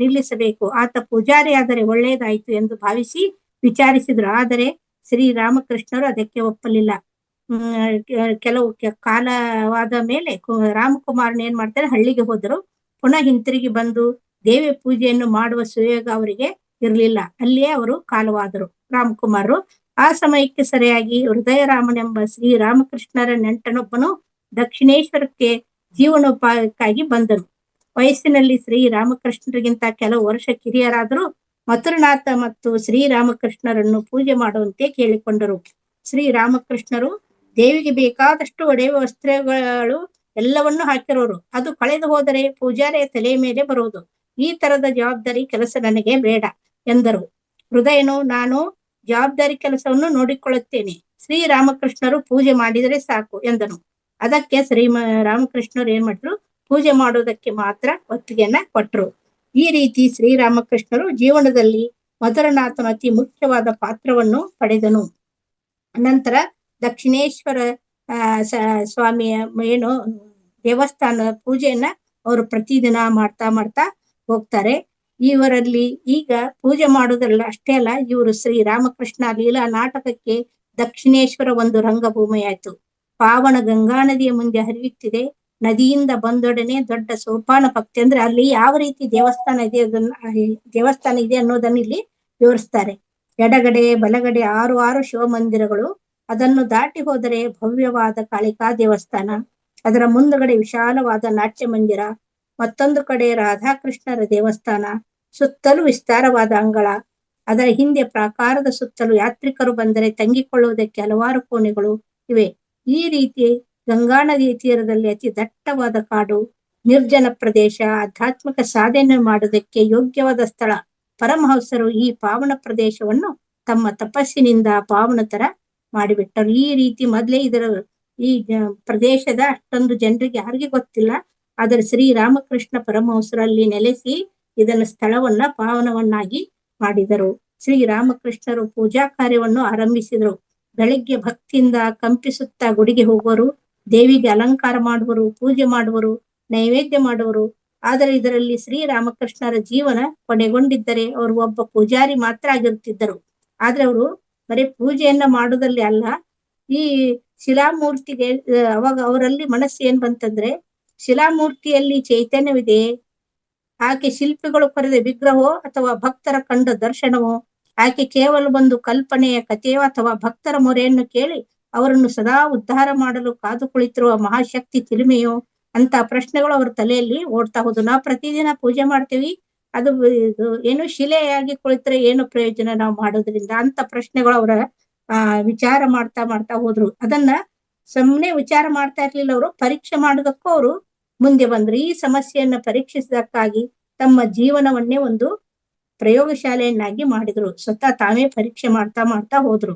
ನಿಲ್ಲಿಸಬೇಕು, ಆತ ಪೂಜಾರಿ ಆದರೆ ಒಳ್ಳೆಯದಾಯ್ತು ಎಂದು ಭಾವಿಸಿ ವಿಚಾರಿಸಿದ್ರು. ಆದರೆ ಶ್ರೀರಾಮಕೃಷ್ಣರು ಅದಕ್ಕೆ ಒಪ್ಪಲಿಲ್ಲ. ಕೆಲವು ಕಾಲವಾದ ಮೇಲೆ ರಾಮಕುಮಾರನ್ ಏನ್ ಮಾಡ್ತಾರೆ, ಹಳ್ಳಿಗೆ ಹೋದರು. ಪುನಃ ಹಿಂತಿರುಗಿ ಬಂದು ದೇವಿ ಪೂಜೆಯನ್ನು ಮಾಡುವ ಸುಯೋಗ ಅವರಿಗೆ ಇರಲಿಲ್ಲ. ಅಲ್ಲಿಯೇ ಅವರು ಕಾಲವಾದರು ರಾಮಕುಮಾರರು. ಆ ಸಮಯಕ್ಕೆ ಸರಿಯಾಗಿ ಹೃದಯರಾಮನೆಂಬ ಶ್ರೀರಾಮಕೃಷ್ಣರ ನೆಂಟನೊಬ್ಬನು ದಕ್ಷಿಣೇಶ್ವರಕ್ಕೆ ಜೀವನೋಪಾಯಕ್ಕಾಗಿ ಬಂದನು. ವಯಸ್ಸಿನಲ್ಲಿ ಶ್ರೀರಾಮಕೃಷ್ಣರಿಗಿಂತ ಕೆಲವು ವರ್ಷ ಕಿರಿಯರಾದರೂ ಮಥುರನಾಥ ಮತ್ತು ಶ್ರೀರಾಮಕೃಷ್ಣರನ್ನು ಪೂಜೆ ಮಾಡುವಂತೆ ಕೇಳಿಕೊಂಡರು. ಶ್ರೀರಾಮಕೃಷ್ಣರು ದೇವಿಗೆ ಬೇಕಾದಷ್ಟು ಒಡೆಯುವ ವಸ್ತ್ರಗಳು ಎಲ್ಲವನ್ನೂ ಹಾಕಿರೋರು. ಅದು ಕಳೆದು ಹೋದರೆ ಪೂಜಾರಿಯ ತಲೆಯ ಮೇಲೆ ಬರುವುದು. ಈ ತರದ ಜವಾಬ್ದಾರಿ ಕೆಲಸ ನನಗೆ ಬೇಡ ಎಂದರು. ಹೃದಯನು, ನಾನು ಜವಾಬ್ದಾರಿ ಕೆಲಸವನ್ನು ನೋಡಿಕೊಳ್ಳುತ್ತೇನೆ, ಶ್ರೀರಾಮಕೃಷ್ಣರು ಪೂಜೆ ಮಾಡಿದರೆ ಸಾಕು ಎಂದನು. ಅದಕ್ಕೆ ರಾಮಕೃಷ್ಣರು ಏನ್ ಮಾಡಿದ್ರು, ಪೂಜೆ ಮಾಡುವುದಕ್ಕೆ ಮಾತ್ರ ಒಪ್ಪಿಗೆಯನ್ನ ಕೊಟ್ಟರು. ಈ ರೀತಿ ಶ್ರೀರಾಮಕೃಷ್ಣರು ಜೀವನದಲ್ಲಿ ಮಧುರನಾಥನ ಅತಿ ಮುಖ್ಯವಾದ ಪಾತ್ರವನ್ನು ಪಡೆದನು. ನಂತರ ದಕ್ಷಿಣೇಶ್ವರ ಸ್ವಾಮಿಯ ಏನು ದೇವಸ್ಥಾನ ಪೂಜೆಯನ್ನ ಅವರು ಪ್ರತಿದಿನ ಮಾಡ್ತಾ ಹೋಗ್ತಾರೆ. ಇವರಲ್ಲಿ ಈಗ ಪೂಜೆ ಮಾಡುವುದಲ್ಲ ಅಷ್ಟೇ ಅಲ್ಲ, ಇವರು ಶ್ರೀರಾಮಕೃಷ್ಣ ಲೀಲಾ ನಾಟಕಕ್ಕೆ ದಕ್ಷಿಣೇಶ್ವರ ಒಂದು ರಂಗಭೂಮಿ ಆಯ್ತು. ಪಾವನ ಗಂಗಾ ನದಿಯ ಮುಂದೆ ಹರಿಯುತ್ತಿದೆ. ನದಿಯಿಂದ ಬಂದೊಡನೆ ದೊಡ್ಡ ಸೋಪಾನ ಭಕ್ತಿ, ಅಂದ್ರೆ ಅಲ್ಲಿ ಯಾವ ರೀತಿ ದೇವಸ್ಥಾನ ಇದೆ ಅನ್ನೋದನ್ನ ಇಲ್ಲಿ ವಿವರಿಸ್ತಾರೆ. ಎಡಗಡೆ ಬಲಗಡೆ 6 ಶಿವಮಂದಿರಗಳು. ಅದನ್ನು ದಾಟಿ ಹೋದರೆ ಭವ್ಯವಾದ ಕಾಳಿಕಾ ದೇವಸ್ಥಾನ. ಅದರ ಮುಂದಗಡೆ ವಿಶಾಲವಾದ ನಾಟ್ಯ ಮಂದಿರ, ಮತ್ತೊಂದು ಕಡೆ ರಾಧಾಕೃಷ್ಣರ ದೇವಸ್ಥಾನ, ಸುತ್ತಲೂ ವಿಸ್ತಾರವಾದ ಅಂಗಳ, ಅದರ ಹಿಂದೆ ಪ್ರಾಕಾರದ ಸುತ್ತಲೂ ಯಾತ್ರಿಕರು ಬಂದರೆ ತಂಗಿಕೊಳ್ಳುವುದಕ್ಕೆ ಹಲವಾರು ಕೋಣೆಗಳು ಇವೆ. ಈ ರೀತಿ ಗಂಗಾ ನದಿಯ ತೀರದಲ್ಲಿ ಅತಿ ದಟ್ಟವಾದ ಕಾಡು, ನಿರ್ಜನ ಪ್ರದೇಶ, ಆಧ್ಯಾತ್ಮಿಕ ಸಾಧನೆ ಮಾಡುವುದಕ್ಕೆ ಯೋಗ್ಯವಾದ ಸ್ಥಳ. ಪರಮಹಂಸರು ಈ ಪಾವನ ಪ್ರದೇಶವನ್ನು ತಮ್ಮ ತಪಸ್ಸಿನಿಂದ ಪಾವನ ತರ ಮಾಡಿಬಿಟ್ಟರು. ಈ ರೀತಿ ಮೊದಲೇ ಈ ಪ್ರದೇಶದ ಅಷ್ಟೊಂದು ಜನರಿಗೆ ಯಾರಿಗೆ ಗೊತ್ತಿಲ್ಲ. ಆದರೆ ಶ್ರೀರಾಮಕೃಷ್ಣ ಪರಮಹಂಸರಲ್ಲಿ ನೆಲೆಸಿ ಇದನ್ನ ಸ್ಥಳವನ್ನ ಪಾವನವನ್ನಾಗಿ ಮಾಡಿದರು. ಶ್ರೀರಾಮಕೃಷ್ಣರು ಪೂಜಾ ಕಾರ್ಯವನ್ನು ಆರಂಭಿಸಿದರು. ಬೆಳಗ್ಗೆ ಭಕ್ತಿಯಿಂದ ಕಂಪಿಸುತ್ತಾ ಗುಡಿಗೆ ಹೋಗುವರು, ದೇವಿಗೆ ಅಲಂಕಾರ ಮಾಡುವರು, ಪೂಜೆ ಮಾಡುವರು, ನೈವೇದ್ಯ ಮಾಡುವರು. ಆದರೆ ಇದರಲ್ಲಿ ಶ್ರೀರಾಮಕೃಷ್ಣರ ಜೀವನ ಕೊನೆಗೊಂಡಿದ್ದರೆ ಅವರು ಒಬ್ಬ ಪೂಜಾರಿ ಮಾತ್ರ ಆಗಿರುತ್ತಿದ್ದರು. ಆದ್ರೆ ಅವರು ಬರೀ ಪೂಜೆಯನ್ನ ಮಾಡುವುದಲ್ಲಿ ಅಲ್ಲ, ಈ ಶಿಲಾಮೂರ್ತಿಗೆ ಅವಾಗ ಅವರಲ್ಲಿ ಮನಸ್ಸು ಏನ್ ಬಂತಂದ್ರೆ, ಶಿಲಾಮೂರ್ತಿಯಲ್ಲಿ ಚೈತನ್ಯವಿದೆ, ಆಕೆ ಶಿಲ್ಪಿಗಳು ಕೊರೆದ ವಿಗ್ರಹವೋ ಅಥವಾ ಭಕ್ತರ ಕಂಡ ದರ್ಶನವೋ, ಆಕೆ ಕೇವಲ ಒಂದು ಕಲ್ಪನೆಯ ಕಥೆಯೋ ಅಥವಾ ಭಕ್ತರ ಮೊರೆಯನ್ನು ಕೇಳಿ ಅವರನ್ನು ಸದಾ ಉದ್ಧಾರ ಮಾಡಲು ಕಾದು ಕುಳಿತಿರುವ ಮಹಾಶಕ್ತಿ ತಿರುಮೆಯೋ ಅಂತ ಪ್ರಶ್ನೆಗಳು ಅವ್ರ ತಲೆಯಲ್ಲಿ ಓಡ್ತಾ ಹೋದು. ನಾವು ಪ್ರತಿದಿನ ಪೂಜೆ ಮಾಡ್ತೀವಿ, ಅದು ಏನು ಶಿಲೆಯಾಗಿ ಕುಳಿತರೆ ಏನು ಪ್ರಯೋಜನ ನಾವು ಮಾಡೋದ್ರಿಂದ ಅಂತ ಪ್ರಶ್ನೆಗಳು ಅವರ ವಿಚಾರ ಮಾಡ್ತಾ ಹೋದ್ರು. ಅದನ್ನ ಸುಮ್ಮನೆ ವಿಚಾರ ಮಾಡ್ತಾ ಇರ್ಲಿಲ್ಲ, ಅವರು ಪರೀಕ್ಷೆ ಮಾಡೋದಕ್ಕೂ ಅವರು ಮುಂದೆ ಬಂದ್ರು. ಈ ಸಮಸ್ಯೆಯನ್ನ ಪರೀಕ್ಷಿಸಿದಕ್ಕಾಗಿ ತಮ್ಮ ಜೀವನವನ್ನೇ ಒಂದು ಪ್ರಯೋಗಶಾಲೆಯನ್ನಾಗಿ ಮಾಡಿದ್ರು. ಸ್ವತಃ ತಾವೇ ಪರೀಕ್ಷೆ ಮಾಡ್ತಾ ಮಾಡ್ತಾ ಹೋದ್ರು.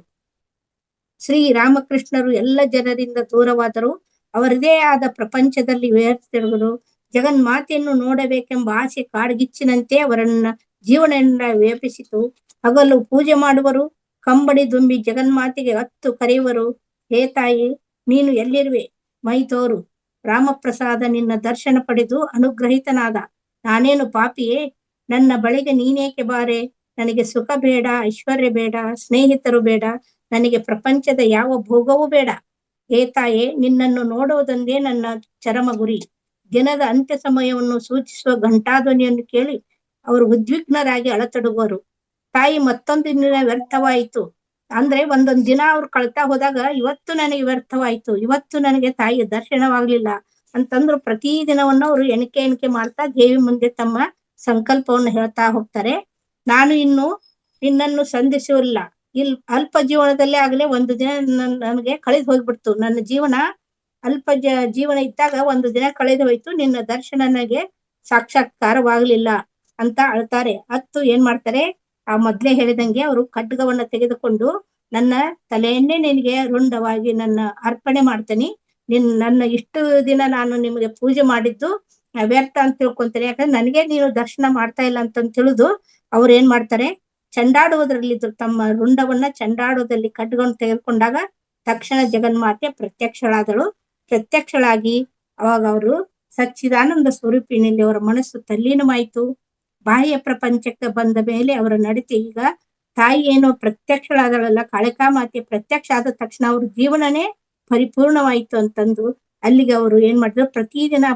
ಶ್ರೀ ರಾಮಕೃಷ್ಣರು ಎಲ್ಲ ಜನರಿಂದ ದೂರವಾದರು. ಅವರದೇ ಆದ ಪ್ರಪಂಚದಲ್ಲಿ ವ್ಯರ್ತಿರುವುದು. ಜಗನ್ಮಾತೆಯನ್ನು ನೋಡಬೇಕೆಂಬ ಆಸೆ ಕಾಡ್ಗಿಚ್ಚಿನಂತೆ ಅವರನ್ನ ಜೀವನದಿಂದ ವ್ಯಾಪಿಸಿತು. ಹಗಲು ಪೂಜೆ ಮಾಡುವರು, ಕಂಬಳಿ ದುಂಬಿ ಜಗನ್ಮಾತೆಗೆ ಹತ್ತು ಕರೆಯುವರು. ಹೇ ತಾಯಿ, ನೀನು ಎಲ್ಲಿರುವೆ? ಮೈ ತೋರು. ರಾಮಪ್ರಸಾದ ನಿನ್ನ ದರ್ಶನ ಪಡೆದು ಅನುಗ್ರಹಿತನಾದ. ನಾನೇನು ಪಾಪಿಯೇ? ನನ್ನ ಬಳಿಗೆ ನೀನೇಕೆ ಬಾರೆ? ನನಗೆ ಸುಖ ಬೇಡ, ಐಶ್ವರ್ಯ ಬೇಡ, ಸ್ನೇಹಿತರು ಬೇಡ, ನನಗೆ ಪ್ರಪಂಚದ ಯಾವ ಭೋಗವೂ ಬೇಡ. ಹೇ ತಾಯೇ, ನಿನ್ನನ್ನು ನೋಡುವುದೊಂದೇ ನನ್ನ ಚರಮ ಗುರಿ. ದಿನದ ಅಂತ್ಯ ಸಮಯವನ್ನು ಸೂಚಿಸುವ ಘಂಟಾಧ್ವನಿಯನ್ನು ಕೇಳಿ ಅವರು ಉದ್ವಿಗ್ನರಾಗಿ ಅಳತೊಡಗುವರು. ತಾಯಿ, ಮತ್ತೊಂದು ದಿನ ವ್ಯರ್ಥವಾಯಿತು. ಅಂದ್ರೆ ಒಂದೊಂದ್ ದಿನ ಅವ್ರು ಕಳ್ತಾ ಹೋದಾಗ ಇವತ್ತು ನನಗೆ ವ್ಯರ್ಥವಾಯ್ತು, ಇವತ್ತು ನನಗೆ ತಾಯಿಯ ದರ್ಶನವಾಗ್ಲಿಲ್ಲ ಅಂತಂದ್ರು. ಪ್ರತಿ ದಿನವನ್ನು ಅವರು ಎಣಿಕೆ ಮಾಡ್ತಾ ದೇವಿ ಮುಂದೆ ತಮ್ಮ ಸಂಕಲ್ಪವನ್ನು ಹೇಳ್ತಾ ಹೋಗ್ತಾರೆ. ನಾನು ಇನ್ನು ನಿನ್ನನ್ನು ಸಂಧಿಸುವುದಿಲ್ಲ. ಅಲ್ಪ ಜೀವನದಲ್ಲೇ ಆಗ್ಲೇ ಒಂದು ದಿನ ನನಗೆ ಕಳೆದು ಹೋಗ್ಬಿಡ್ತು. ನನ್ನ ಜೀವನ ಅಲ್ಪ ಜೀವನ ಇದ್ದಾಗ ಒಂದು ದಿನ ಕಳೆದು ಹೋಯ್ತು, ನಿನ್ನ ದರ್ಶನ ನನಗೆ ಸಾಕ್ಷಾತ್ಕಾರವಾಗ್ಲಿಲ್ಲ ಅಂತ ಅಳ್ತಾರೆ. ಹತ್ತು ಏನ್ ಮಾಡ್ತಾರೆ, ಆ ಮೊದ್ಲೇ ಹೇಳಿದಂಗೆ ಅವರು ಖಡ್ಗವನ್ನ ತೆಗೆದುಕೊಂಡು ನನ್ನ ತಲೆಯನ್ನೇ ನಿನಗೆ ರುಂಡವಾಗಿ ನನ್ನ ಅರ್ಪಣೆ ಮಾಡ್ತೇನೆ. ನನ್ನ ಇಷ್ಟು ದಿನ ನಾನು ನಿಮಗೆ ಪೂಜೆ ಮಾಡಿದ್ದು ವ್ಯರ್ಥ ಅಂತ ತಿಳ್ಕೊಂತೇನೆ. ಯಾಕಂದ್ರೆ ನನಗೆ ನೀನು ದರ್ಶನ ಮಾಡ್ತಾ ಇಲ್ಲ ಅಂತ ತಿಳಿದು ಅವ್ರು ಏನ್ ಮಾಡ್ತಾರೆ, ಚಂಡಾಡುವುದರಲ್ಲಿದ್ರು. ತಮ್ಮ ರುಂಡವನ್ನ ಚಂಡಾಡುವುದಲ್ಲಿ ಖಡ್ಗವನ್ನು ತೆಗೆದುಕೊಂಡಾಗ ತಕ್ಷಣ ಜಗನ್ಮಾತೆ ಪ್ರತ್ಯಕ್ಷಳಾಗಿ ಅವಾಗ ಅವರು ಸಚ್ಚಿದಾನಂದ ಸ್ವರೂಪಿನಲ್ಲಿ ಅವರ ಮನಸ್ಸು ತಲ್ಲೀನವಾಯಿತು. ಬಾಹ್ಯ ಪ್ರಪಂಚಕ್ಕೆ ಬಂದ ಮೇಲೆ ಅವರ ನಡತೆ ಈಗ ತಾಯಿ ಏನೋ ಪ್ರತ್ಯಕ್ಷಳಾದಳಲ್ಲ, ಕಾಳಿಕಾ ಮಾತೆ ಪ್ರತ್ಯಕ್ಷ ಆದ ತಕ್ಷಣ ಅವ್ರ ಜೀವನನೇ ಪರಿಪೂರ್ಣವಾಯಿತು ಅಂತಂದು ಅಲ್ಲಿಗೆ ಅವರು ಏನ್ ಮಾಡಿದ್ರು, ಪ್ರತಿದಿನ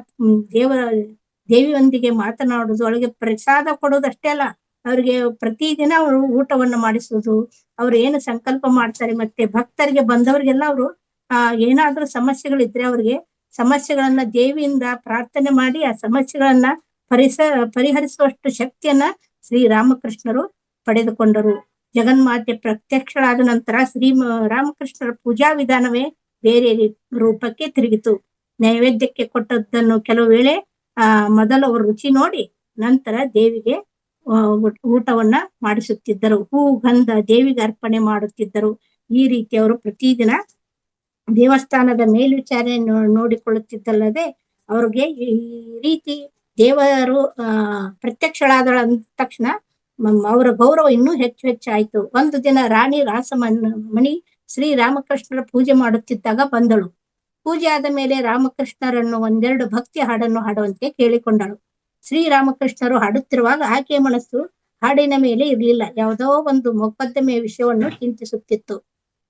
ದೇವಿಯೊಂದಿಗೆ ಮಾತನಾಡುದು, ಅವಳಿಗೆ ಪ್ರಸಾದ ಕೊಡೋದು ಅಷ್ಟೇ ಅಲ್ಲ, ಅವ್ರಿಗೆ ಪ್ರತಿದಿನ ಅವರು ಊಟವನ್ನು ಮಾಡಿಸುವುದು. ಅವ್ರು ಏನು ಸಂಕಲ್ಪ ಮಾಡ್ತಾರೆ, ಮತ್ತೆ ಭಕ್ತರಿಗೆ ಬಂದವರಿಗೆಲ್ಲ ಅವರು ಏನಾದ್ರೂ ಸಮಸ್ಯೆಗಳಿದ್ರೆ ಅವ್ರಿಗೆ ಸಮಸ್ಯೆಗಳನ್ನ ದೇವಿಯಿಂದ ಪ್ರಾರ್ಥನೆ ಮಾಡಿ ಆ ಸಮಸ್ಯೆಗಳನ್ನ ಪರಿಹರಿಸುವಷ್ಟು ಶಕ್ತಿಯನ್ನ ಶ್ರೀ ರಾಮಕೃಷ್ಣರು ಪಡೆದುಕೊಂಡರು. ಜಗನ್ಮಾತೆ ಪ್ರತ್ಯಕ್ಷಳಾದ ನಂತರ ಶ್ರೀ ರಾಮಕೃಷ್ಣರ ಪೂಜಾ ವಿಧಾನವೇ ಬೇರೆ ರೂಪಕ್ಕೆ ತಿರುಗಿತು. ನೈವೇದ್ಯಕ್ಕೆ ಕೊಟ್ಟದ್ದನ್ನು ಕೆಲವು ವೇಳೆ ಮೊದಲು ಅವರು ರುಚಿ ನೋಡಿ ನಂತರ ದೇವಿಗೆ ಊಟವನ್ನ ಮಾಡಿಸುತ್ತಿದ್ದರು. ಹೂ ಗಂಧ ದೇವಿಗೆ ಅರ್ಪಣೆ ಮಾಡುತ್ತಿದ್ದರು. ಈ ರೀತಿ ಅವರು ಪ್ರತಿದಿನ ದೇವಸ್ಥಾನದ ಮೇಲ್ವಿಚಾರಣೆ ನೋಡಿಕೊಳ್ಳುತ್ತಿದ್ದಲ್ಲದೆ ಅವ್ರಿಗೆ ಈ ರೀತಿ ದೇವರು ಪ್ರತ್ಯಕ್ಷಳಾದ ತಕ್ಷಣ ಅವರ ಗೌರವ ಇನ್ನೂ ಹೆಚ್ಚಾಯ್ತು. ಒಂದು ದಿನ ರಾಣಿ ರಾಸಮಣಿ ಶ್ರೀ ರಾಮಕೃಷ್ಣರ ಪೂಜೆ ಮಾಡುತ್ತಿದ್ದಾಗ ಬಂದಳು. ಪೂಜೆ ಆದ ಮೇಲೆ ರಾಮಕೃಷ್ಣರನ್ನು ಒಂದೆರಡು ಭಕ್ತಿ ಹಾಡನ್ನು ಹಾಡುವಂತೆ ಕೇಳಿಕೊಂಡಳು. ಶ್ರೀರಾಮಕೃಷ್ಣರು ಹಾಡುತ್ತಿರುವಾಗ ಆಕೆಯ ಮನಸ್ಸು ಹಾಡಿನ ಮೇಲೆ ಇರಲಿಲ್ಲ, ಯಾವುದೋ ಒಂದು ಮೊಕದ್ದಮೆಯ ವಿಷಯವನ್ನು ಚಿಂತಿಸುತ್ತಿತ್ತು.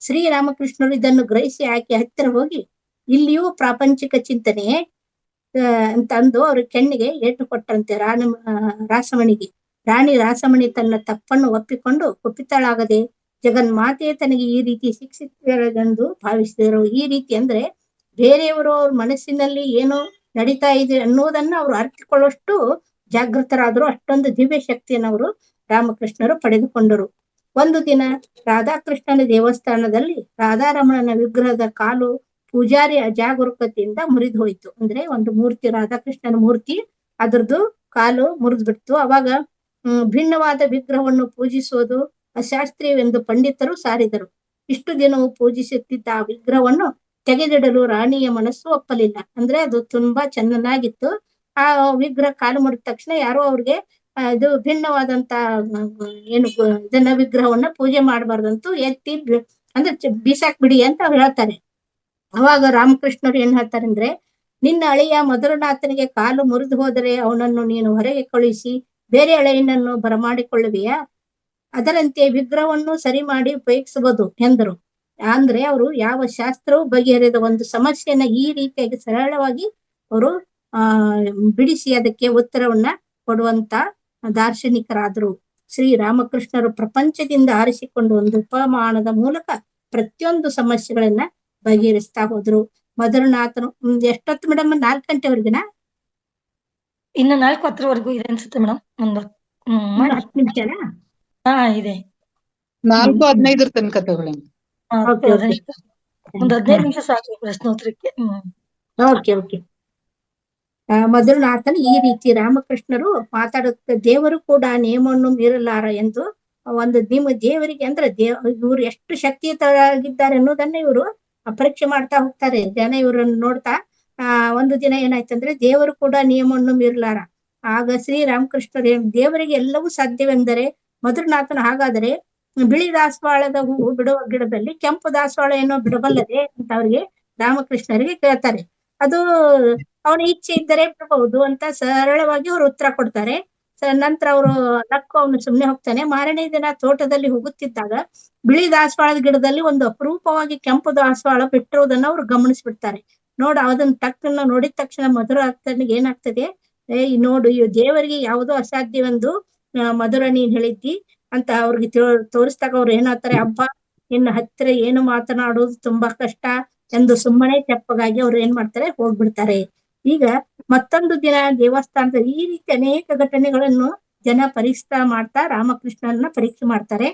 ಶ್ರೀರಾಮಕೃಷ್ಣರು ಇದನ್ನು ಗ್ರಹಿಸಿ ಆಕೆ ಹತ್ತಿರ ಹೋಗಿ, ಇಲ್ಲಿಯೂ ಪ್ರಾಪಂಚಿಕ ಚಿಂತನೆಯೇ ಅಂತ ಅಂದು ಅವ್ರ ಕೆನ್ನಿಗೆ ಏಟು ಕೊಟ್ಟಂತೆ ರಾಸಮಣಿಗೆ. ರಾಣಿ ರಾಸಮಣಿ ತನ್ನ ತಪ್ಪನ್ನು ಒಪ್ಪಿಕೊಂಡು ಕುಪಿತಳಾಗದೆ ಜಗನ್ಮಾತೆ ತನಗೆ ಈ ರೀತಿ ಶಿಕ್ಷಿಸಿದಳೆಂದು ಭಾವಿಸಿದರು. ಈ ರೀತಿ ಅಂದ್ರೆ ಬೇರೆಯವರು ಅವ್ರ ಮನಸ್ಸಿನಲ್ಲಿ ಏನೋ ನಡೀತಾ ಇದೆ ಅನ್ನೋದನ್ನ ಅವ್ರು ಅರ್ಥಕೊಳ್ಳುವಷ್ಟು ಜಾಗೃತರಾದ್ರು. ಅಷ್ಟೊಂದು ದಿವ್ಯ ಶಕ್ತಿಯನ್ನು ಅವರು ರಾಮಕೃಷ್ಣರು ಪಡೆದುಕೊಂಡರು. ಒಂದು ದಿನ ರಾಧಾಕೃಷ್ಣನ ದೇವಸ್ಥಾನದಲ್ಲಿ ರಾಧಾರಮಣನ ವಿಗ್ರಹದ ಕಾಲು ಪೂಜಾರಿ ಅಜಾಗರೂಕತೆಯಿಂದ ಮುರಿದು ಹೋಯಿತು. ಅಂದ್ರೆ ಒಂದು ಮೂರ್ತಿ, ರಾಧಾಕೃಷ್ಣನ ಮೂರ್ತಿ, ಅದ್ರದ್ದು ಕಾಲು ಮುರಿದು ಬಿಡ್ತು. ಅವಾಗ ಭಿನ್ನವಾದ ವಿಗ್ರಹವನ್ನು ಪೂಜಿಸುವುದು ಅಶಾಸ್ತ್ರೀಯವೆಂದು ಪಂಡಿತರು ಸಾರಿದರು. ಇಷ್ಟು ದಿನವೂ ಪೂಜಿಸುತ್ತಿದ್ದ ಆ ವಿಗ್ರಹವನ್ನು ತೆಗೆದಿಡಲು ರಾಣಿಯ ಮನಸ್ಸು ಒಪ್ಪಲಿಲ್ಲ. ಅಂದ್ರೆ ಅದು ತುಂಬಾ ಚೆನ್ನಾಗಿತ್ತು. ಆ ವಿಗ್ರಹ ಕಾಲು ಮುರಿದ ತಕ್ಷಣ ಯಾರೋ ಅವ್ರಿಗೆ ಇದು ಭಿನ್ನವಾದಂತ ಏನು ಇದನ್ನ ವಿಗ್ರಹವನ್ನ ಪೂಜೆ ಮಾಡಬಾರ್ದಂತೂ ಎತ್ತಿ ಅಂದ್ರೆ ಬೀಸಾಕ್ ಬಿಡಿ ಅಂತ ಅವ್ರು ಹೇಳ್ತಾರೆ. ಅವಾಗ ರಾಮಕೃಷ್ಣರು ಏನ್ ಹೇಳ್ತಾರೆ ಅಂದ್ರೆ, ನಿನ್ನ ಅಳಿಯ ಮಧುರನಾಥನಿಗೆ ಕಾಲು ಮುರಿದು ಹೋದರೆ ಅವನನ್ನು ನೀನು ಹೊರಗೆ ಕಳುಹಿಸಿ ಬೇರೆ ಅಳೆಯನನ್ನು ಬರಮಾಡಿಕೊಳ್ಳುವೆಯಾ? ಅದರಂತೆ ವಿಗ್ರಹವನ್ನು ಸರಿ ಮಾಡಿ ಉಪಯೋಗಿಸಬಹುದು ಎಂದರು. ಅಂದ್ರೆ ಅವರು ಯಾವ ಶಾಸ್ತ್ರವೂ ಬಗೆಹರಿದ ಒಂದು ಸಮಸ್ಯೆಯನ್ನ ಈ ರೀತಿಯಾಗಿ ಸರಳವಾಗಿ ಅವರು ಬಿಡಿಸಿ ಅದಕ್ಕೆ ಉತ್ತರವನ್ನ ಕೊಡುವಂತ ದಾರ್ಶನಿಕರಾದರು. ಶ್ರೀ ರಾಮಕೃಷ್ಣರು ಪ್ರಪಂಚದಿಂದ ಆರಿಸಿಕೊಂಡು ಒಂದು ಉಪಮಾನದ ಮೂಲಕ ಪ್ರತಿಯೊಂದು ಸಮಸ್ಯೆಗಳನ್ನ ಬಗೆಹರಿಸ್ತಾ ಹೋದ್ರು. ಮಧುರನಾಥನು ಎಷ್ಟೊತ್ತು ಮೇಡಮ್? 4 ಗಂಟೆವರೆಗಿನ? ಇನ್ನು 4:10 ಇದೆ ಅನ್ಸುತ್ತೆ ಮೇಡಮ್. ಒಂದು 10 ನಿಮಿಷನ? ಹಾ ಇದೆ. 4:15 ತನಕ ತಗೊಳ್ಳಿ. ಒಂದು 15 ನಿಮಿಷ ಸಾಕು ಪ್ರಶ್ನೋತ್ತರಕ್ಕೆ. ಓಕೆ. ಮಧುನಾಥನ್ ಈ ರೀತಿ ರಾಮಕೃಷ್ಣರು ಮಾತಾಡುತ್ತ ದೇವರು ಕೂಡ ನಿಯಮವನ್ನು ಮೀರಲಾರ ಎಂದು ಒಂದು ದೇವರಿಗೆ ಅಂದ್ರೆ ಇವರು ಎಷ್ಟು ಶಕ್ತಿಯುತರಾಗಿದ್ದಾರೆ ಅನ್ನೋದನ್ನ ಇವರು ಪರೀಕ್ಷೆ ಮಾಡ್ತಾ ಹೋಗ್ತಾರೆ. ಜನ ಇವರನ್ನು ನೋಡ್ತಾ ಒಂದು ದಿನ ಏನಾಯ್ತಂದ್ರೆ ದೇವರು ಕೂಡ ನಿಯಮವನ್ನು ಮೀರಲಾರ. ಆಗ ಶ್ರೀರಾಮಕೃಷ್ಣರು ದೇವರಿಗೆ ಎಲ್ಲವೂ ಸಾಧ್ಯವೆಂದರೆ ಮಧುನಾಥನ ಹಾಗಾದರೆ ಬಿಳಿ ದಾಸವಾಳದ ಹೂವು ಬಿಡುವ ಗಿಡದಲ್ಲಿ ಕೆಂಪು ದಾಸವಾಳ ಏನೋ ಬಿಡಬಲ್ಲದೆ ಅಂತ ಅವ್ರಿಗೆ ರಾಮಕೃಷ್ಣರಿಗೆ ಕೇಳ್ತಾರೆ. ಅದು ಅವನ ಇಚ್ಛೆ ಇದ್ದರೆ ಬಿಡಬಹುದು ಅಂತ ಸರಳವಾಗಿ ಅವ್ರು ಉತ್ತರ ಕೊಡ್ತಾರೆ. ನಂತರ ಅವರು ನಕ್ಕು ಅವನು ಸುಮ್ನೆ ಹೋಗ್ತಾನೆ. ಮಾರನೇ ದಿನ ತೋಟದಲ್ಲಿ ಹೋಗುತ್ತಿದ್ದಾಗ ಬಿಳಿ ದಾಸವಾಳದ ಗಿಡದಲ್ಲಿ ಒಂದು ಅಪರೂಪವಾಗಿ ಕೆಂಪು ದಾಸವಾಳ ಬಿಟ್ಟಿರುವುದನ್ನ ಅವ್ರು ಗಮನಿಸ್ಬಿಡ್ತಾರೆ. ಅದನ್ನ ತಕ್ಷಣ ನೋಡಿದ ತಕ್ಷಣ ಮಧುರಾತನಿಗೆ ಏನಾಗ್ತದೆ, ನೋಡು ಈ ದೇವರಿಗೆ ಯಾವುದೋ ಅಸಾಧ್ಯವೆಂದು ಮಧುರ ನೀನ್ ಹೇಳಿದ್ದಿ ಅಂತ ಅವ್ರಿಗೆ ತೋರಿಸ್ದಾಗ ಅವ್ರು ಏನಾಗ್ತಾರೆ, ಹಬ್ಬ ಇನ್ನು ಹತ್ತಿರ ಏನು ಮಾತನಾಡೋದು ತುಂಬಾ ಕಷ್ಟ ಎಂದು ಸುಮ್ಮನೆ ತೆಪ್ಪಗಾಗಿ ಅವ್ರು ಏನ್ ಮಾಡ್ತಾರೆ, ಹೋಗ್ಬಿಡ್ತಾರೆ. ಈಗ ಮತ್ತೊಂದು ದಿನ ದೇವಸ್ಥಾನದ ಈ ರೀತಿ ಅನೇಕ ಘಟನೆಗಳನ್ನು ಜನ ಪರೀಕ್ಷಾ ಮಾಡ್ತಾ ರಾಮಕೃಷ್ಣನ ಪರೀಕ್ಷೆ ಮಾಡ್ತಾರೆ.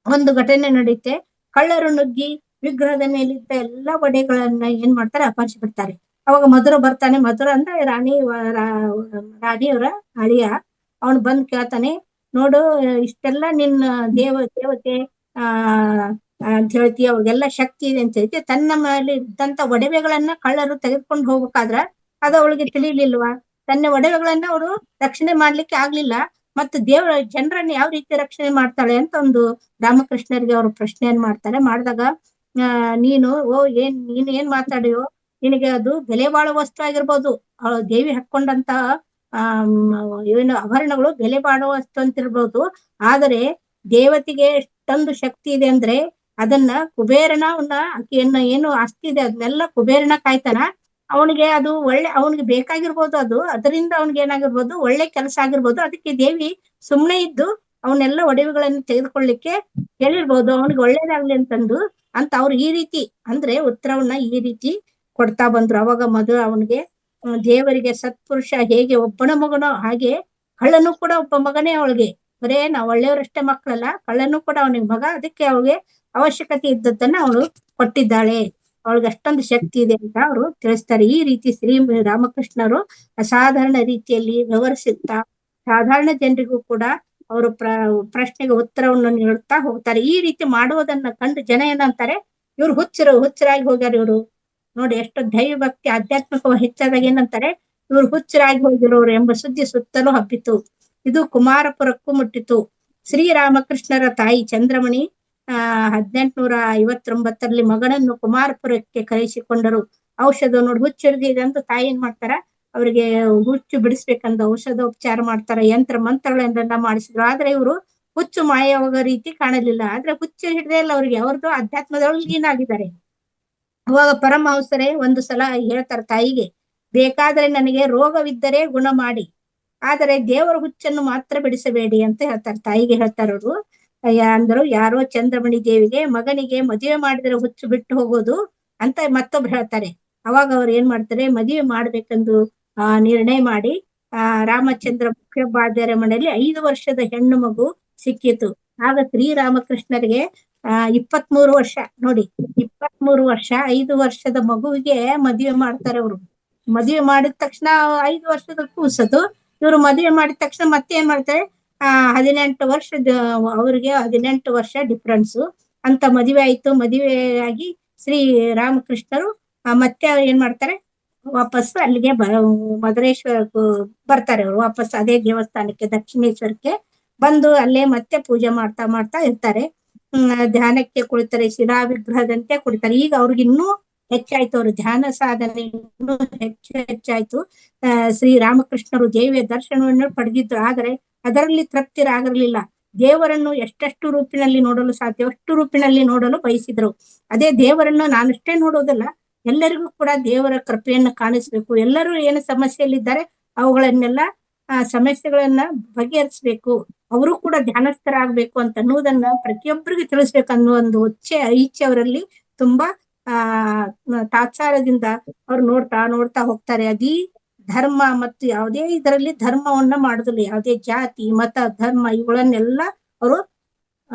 ಒಂದು ಘಟನೆ ನಡೆಯುತ್ತೆ. ಕಳ್ಳರು ನುಗ್ಗಿ ವಿಗ್ರಹದ ಮೇಲಿದ್ದ ಎಲ್ಲಾ ಒಡೆಗಳನ್ನ ಏನ್ ಮಾಡ್ತಾರೆ, ಅಪಹರಿಸಿ ಬಿಡ್ತಾರೆ. ಅವಾಗ ಮಧುರ ಬರ್ತಾನೆ. ಮಧುರ ಅಂದ್ರೆ ರಾಣಿಯವರ ಅಳಿಯ. ಅವನು ಬಂದ್ ಕೇಳ್ತಾನೆ, ನೋಡು ಇಷ್ಟೆಲ್ಲ ನಿನ್ನ ದೇವತೆ ಅಂತ ಹೇಳ್ತಿ, ಅವಾಗೆಲ್ಲ ಶಕ್ತಿ ಇದೆ ಅಂತ ಹೇಳ್ತಿ, ತನ್ನ ಮೇಲೆ ಇದ್ದಂತ ಒಡವೆಗಳನ್ನ ಕಳ್ಳರು ತೆಗೆದುಕೊಂಡು ಹೋಗ್ಬೇಕಾದ್ರ ಅದು ಅವಳಿಗೆ ತಿಳಿಲಿಲ್ವಾ? ತನ್ನ ಒಡವೆಗಳನ್ನ ಅವಳು ರಕ್ಷಣೆ ಮಾಡ್ಲಿಕ್ಕೆ ಆಗ್ಲಿಲ್ಲ, ಮತ್ತು ಜನರನ್ನ ಯಾವ ರೀತಿ ರಕ್ಷಣೆ ಮಾಡ್ತಾಳೆ ಅಂತ ಒಂದು ರಾಮಕೃಷ್ಣರಿಗೆ ಅವರು ಪ್ರಶ್ನೆಯನ್ನ ಮಾಡ್ತಾರೆ. ಮಾಡಿದಾಗ ನೀನು ನೀನ್ ಏನ್ ಮಾತಾಡಿಯೋ, ನಿನಗೆ ಅದು ಬೆಲೆ ಬಾಳುವ ವಸ್ತು ಆಗಿರ್ಬೋದು, ದೇವಿ ಹಾಕೊಂಡಂತ ಏನು ಆಭರಣಗಳು ಬೆಲೆ ಬಾಳುವ ವಸ್ತು ಅಂತಿರ್ಬೋದು, ಆದರೆ ದೇವತೆಗೆ ಎಷ್ಟೊಂದು ಶಕ್ತಿ ಇದೆ ಅಂದ್ರೆ ಅದನ್ನ ಕುಬೇರನ ಏನು ಆಸ್ತಿ ಇದೆ ಅದನ್ನೆಲ್ಲ ಕುಬೇರನ ಕಾಯ್ತಾನ. ಅವನಿಗೆ ಅದು ಅವನಿಗೆ ಬೇಕಾಗಿರ್ಬೋದು, ಅದರಿಂದ ಅವನಿಗೆ ಏನಾಗಿರ್ಬೋದು, ಒಳ್ಳೆ ಕೆಲಸ ಆಗಿರ್ಬೋದು. ಅದಕ್ಕೆ ದೇವಿ ಸುಮ್ನೆ ಇದ್ದು ಅವನ್ನೆಲ್ಲ ಒಡವೆಗಳನ್ನು ತೆಗೆದುಕೊಳ್ಳಿಕ್ಕೆ ಹೇಳಿರ್ಬೋದು, ಅವನಿಗೆ ಒಳ್ಳೇದಾಗ್ಲಿ ಅಂತಂದು ಅಂತ ಅವ್ರು ಈ ರೀತಿ ಅಂದ್ರೆ ಉತ್ತರವನ್ನ ಈ ರೀತಿ ಕೊಡ್ತಾ ಬಂದ್ರು. ಅವಾಗ ಅವನಿಗೆ ದೇವರಿಗೆ ಸತ್ಪುರುಷ ಹೇಗೆ ಒಬ್ಬನ ಮಗನೋ ಹಾಗೆ ಕಳ್ಳನು ಕೂಡ ಒಬ್ಬ ಮಗನೇ ಅವಳಿಗೆ. ಬರೇ ನಾವು ಒಳ್ಳೆಯವರಷ್ಟೇ ಮಕ್ಕಳಲ್ಲ, ಕಳ್ಳನು ಕೂಡ ಅವನಿಗೆ ಮಗ. ಅದಕ್ಕೆ ಅವಳಿಗೆ ಅವಶ್ಯಕತೆ ಇದ್ದದ್ದನ್ನ ಅವಳು ಕೊಟ್ಟಿದ್ದಾಳೆ, ಅವಳಿಗೆ ಅಷ್ಟೊಂದು ಶಕ್ತಿ ಇದೆ ಅಂತ ಅವರು ತಿಳಿಸ್ತಾರೆ. ಈ ರೀತಿ ಶ್ರೀ ರಾಮಕೃಷ್ಣರು ಅಸಾಧಾರಣ ರೀತಿಯಲ್ಲಿ ವ್ಯವಹರಿಸುತ್ತಾ ಸಾಧಾರಣ ಜನರಿಗೂ ಕೂಡ ಅವರು ಪ್ರಶ್ನೆಗೆ ಉತ್ತರವನ್ನು ನೀಡುತ್ತಾ ಹೋಗ್ತಾರೆ. ಈ ರೀತಿ ಮಾಡುವುದನ್ನ ಕಂಡು ಜನ ಏನಂತಾರೆ, ಇವ್ರು ಹುಚ್ಚರಾಗಿ ಹೋಗ್ಯಾರ ಇವರು. ನೋಡಿ ಎಷ್ಟು ದೈವ ಭಕ್ತಿ ಆಧ್ಯಾತ್ಮಿಕ ಹೆಚ್ಚಾದಾಗ ಏನಂತಾರೆ, ಇವ್ರು ಹುಚ್ಚರಾಗಿ ಹೋಗಿರೋರು ಎಂಬ ಸುದ್ದಿ ಸುತ್ತಲೂ ಹಬ್ಬಿತು. ಇದು ಕುಮಾರಪುರಕ್ಕೂ ಮುಟ್ಟಿತು. ಶ್ರೀರಾಮಕೃಷ್ಣರ ತಾಯಿ ಚಂದ್ರಮಣಿ 1859ರಲ್ಲಿ ಮಗನನ್ನು ಕುಮಾರಪುರಕ್ಕೆ ಕರೆಸಿಕೊಂಡರು. ಔಷಧ ನೋಡಿ ಹುಚ್ಚಿಡಿದಿದೆ ಅಂತ ತಾಯಿ ಏನ್ ಮಾಡ್ತಾರ, ಅವ್ರಿಗೆ ಹುಚ್ಚು ಬಿಡಿಸ್ಬೇಕಂದ ಔಷಧೋಪಚಾರ ಮಾಡ್ತಾರ, ಯಂತ್ರ ಮಂತ್ರಗಳನ್ನೆಲ್ಲ ಮಾಡಿಸಿದ್ರು. ಆದ್ರೆ ಇವರು ಹುಚ್ಚು ಮಾಯವಾಗೋ ರೀತಿ ಕಾಣಲಿಲ್ಲ. ಆದ್ರೆ ಹುಚ್ಚು ಹಿಡ್ದೇ ಇಲ್ಲ ಅವ್ರಿಗೆ, ಅವ್ರದ್ದು ಅಧ್ಯಾತ್ಮದೊಳಗೆ ಏನಾಗಿದ್ದಾರೆ. ಅವಾಗ ಪರಮಹಂಸರೇ ಒಂದು ಸಲ ಹೇಳ್ತಾರ ತಾಯಿಗೆ, ಬೇಕಾದ್ರೆ ನನಗೆ ರೋಗವಿದ್ದರೆ ಗುಣ ಮಾಡಿ, ಆದರೆ ದೇವರ ಹುಚ್ಚನ್ನು ಮಾತ್ರ ಬಿಡಿಸಬೇಡಿ ಅಂತ ಹೇಳ್ತಾರೆ. ತಾಯಿಗೆ ಹೇಳ್ತಾರವ್ರು. ಅಂದ್ರು ಯಾರೋ ಚಂದ್ರಮಣಿ ದೇವಿಗೆ ಮಗನಿಗೆ ಮದುವೆ ಮಾಡಿದ್ರೆ ಹುಚ್ಚು ಬಿಟ್ಟು ಹೋಗೋದು ಅಂತ ಮತ್ತೊಬ್ರು ಹೇಳ್ತಾರೆ. ಅವಾಗ ಅವ್ರು ಏನ್ ಮಾಡ್ತಾರೆ, ಮದುವೆ ಮಾಡ್ಬೇಕೆಂದು ನಿರ್ಣಯ ಮಾಡಿ ರಾಮಚಂದ್ರ ಮುಖ್ಯೋಪಾಧ್ಯಾಯರ ಮನೆಯಲ್ಲಿ 5 ವರ್ಷದ ಹೆಣ್ಣು ಮಗು ಸಿಕ್ಕಿತು. ಆಗ ಶ್ರೀರಾಮಕೃಷ್ಣರಿಗೆ 23 ವರ್ಷ. ನೋಡಿ 23 ವರ್ಷ, 5 ವರ್ಷದ ಮಗುವಿಗೆ ಮದುವೆ ಮಾಡ್ತಾರೆ ಅವರು. ಮದುವೆ ಮಾಡಿದ ತಕ್ಷಣ 5 ವರ್ಷದ ಕೂಸದು. ಇವರು ಮದುವೆ ಮಾಡಿದ ತಕ್ಷಣ ಮತ್ತೆ ಏನ್ ಮಾಡ್ತಾರೆ, 18 ವರ್ಷದ ಅವ್ರಿಗೆ 18 ವರ್ಷ ಡಿಫ್ರೆನ್ಸು ಅಂತ ಮದುವೆ ಆಯ್ತು. ಮದುವೆ ಆಗಿ ಶ್ರೀ ರಾಮಕೃಷ್ಣರು ಮತ್ತೆ ಏನ್ ಮಾಡ್ತಾರೆ, ವಾಪಸ್ ಅಲ್ಲಿಗೆ ಮಧುರೇಶ್ವರ ಬರ್ತಾರೆ. ಅವರು ವಾಪಸ್ ಅದೇ ದೇವಸ್ಥಾನಕ್ಕೆ ದಕ್ಷಿಣೇಶ್ವರಕ್ಕೆ ಬಂದು ಅಲ್ಲೇ ಮತ್ತೆ ಪೂಜೆ ಮಾಡ್ತಾ ಇರ್ತಾರೆ. ಧ್ಯಾನಕ್ಕೆ ಕುಳಿತಾರೆ, ಶಿಲಾ ವಿಗ್ರಹದಂತೆ ಕುಳಿತಾರೆ. ಈಗ ಅವ್ರಿಗೆ ಇನ್ನೂ ಹೆಚ್ಚಾಯ್ತು, ಅವ್ರ ಧ್ಯಾನ ಸಾಧನೆ ಇನ್ನೂ ಹೆಚ್ಚಾಯ್ತು. ಶ್ರೀ ರಾಮಕೃಷ್ಣರು ದೇವಿಯ ದರ್ಶನವನ್ನು ಪಡೆದಿದ್ರು. ಆದರೆ ಅದರಲ್ಲಿ ತೃಪ್ತಿರಾಗಿರ್ಲಿಲ್ಲ. ದೇವರನ್ನು ಎಷ್ಟೆಷ್ಟು ರೂಪಿನಲ್ಲಿ ನೋಡಲು ಸಾಧ್ಯ ಅಷ್ಟು ರೂಪಿನಲ್ಲಿ ನೋಡಲು ಬಯಸಿದ್ರು. ಅದೇ ದೇವರನ್ನು ನಾನಷ್ಟೇ ನೋಡೋದಲ್ಲ, ಎಲ್ಲರಿಗೂ ಕೂಡ ದೇವರ ಕೃಪೆಯನ್ನು ಕಾಣಿಸ್ಬೇಕು. ಎಲ್ಲರೂ ಏನು ಸಮಸ್ಯೆಯಲ್ಲಿದ್ದಾರೆ ಅವುಗಳನ್ನೆಲ್ಲ ಸಮಸ್ಯೆಗಳನ್ನ ಬಗೆಹರಿಸ್ಬೇಕು, ಅವರು ಕೂಡ ಧ್ಯಾನಸ್ಥರಾಗ್ಬೇಕು ಅಂತ ಅನ್ನುವುದನ್ನ ಪ್ರತಿಯೊಬ್ಬರಿಗೆ ತಿಳಿಸ್ಬೇಕು ಅನ್ನೋ ಒಂದು ಇಚ್ಛೆ ಅವರಲ್ಲಿ ತುಂಬಾ ತಾತ್ಸಾರದಿಂದ ಅವ್ರು ನೋಡ್ತಾ ಹೋಗ್ತಾರೆ. ಅದೇ ಧರ್ಮ ಮತ್ತು ಯಾವುದೇ ಇದರಲ್ಲಿ ಧರ್ಮವನ್ನ ಮಾಡುದಿಲ್ಲ. ಯಾವುದೇ ಜಾತಿ ಮತ ಧರ್ಮ ಇವುಗಳನ್ನೆಲ್ಲ ಅವರು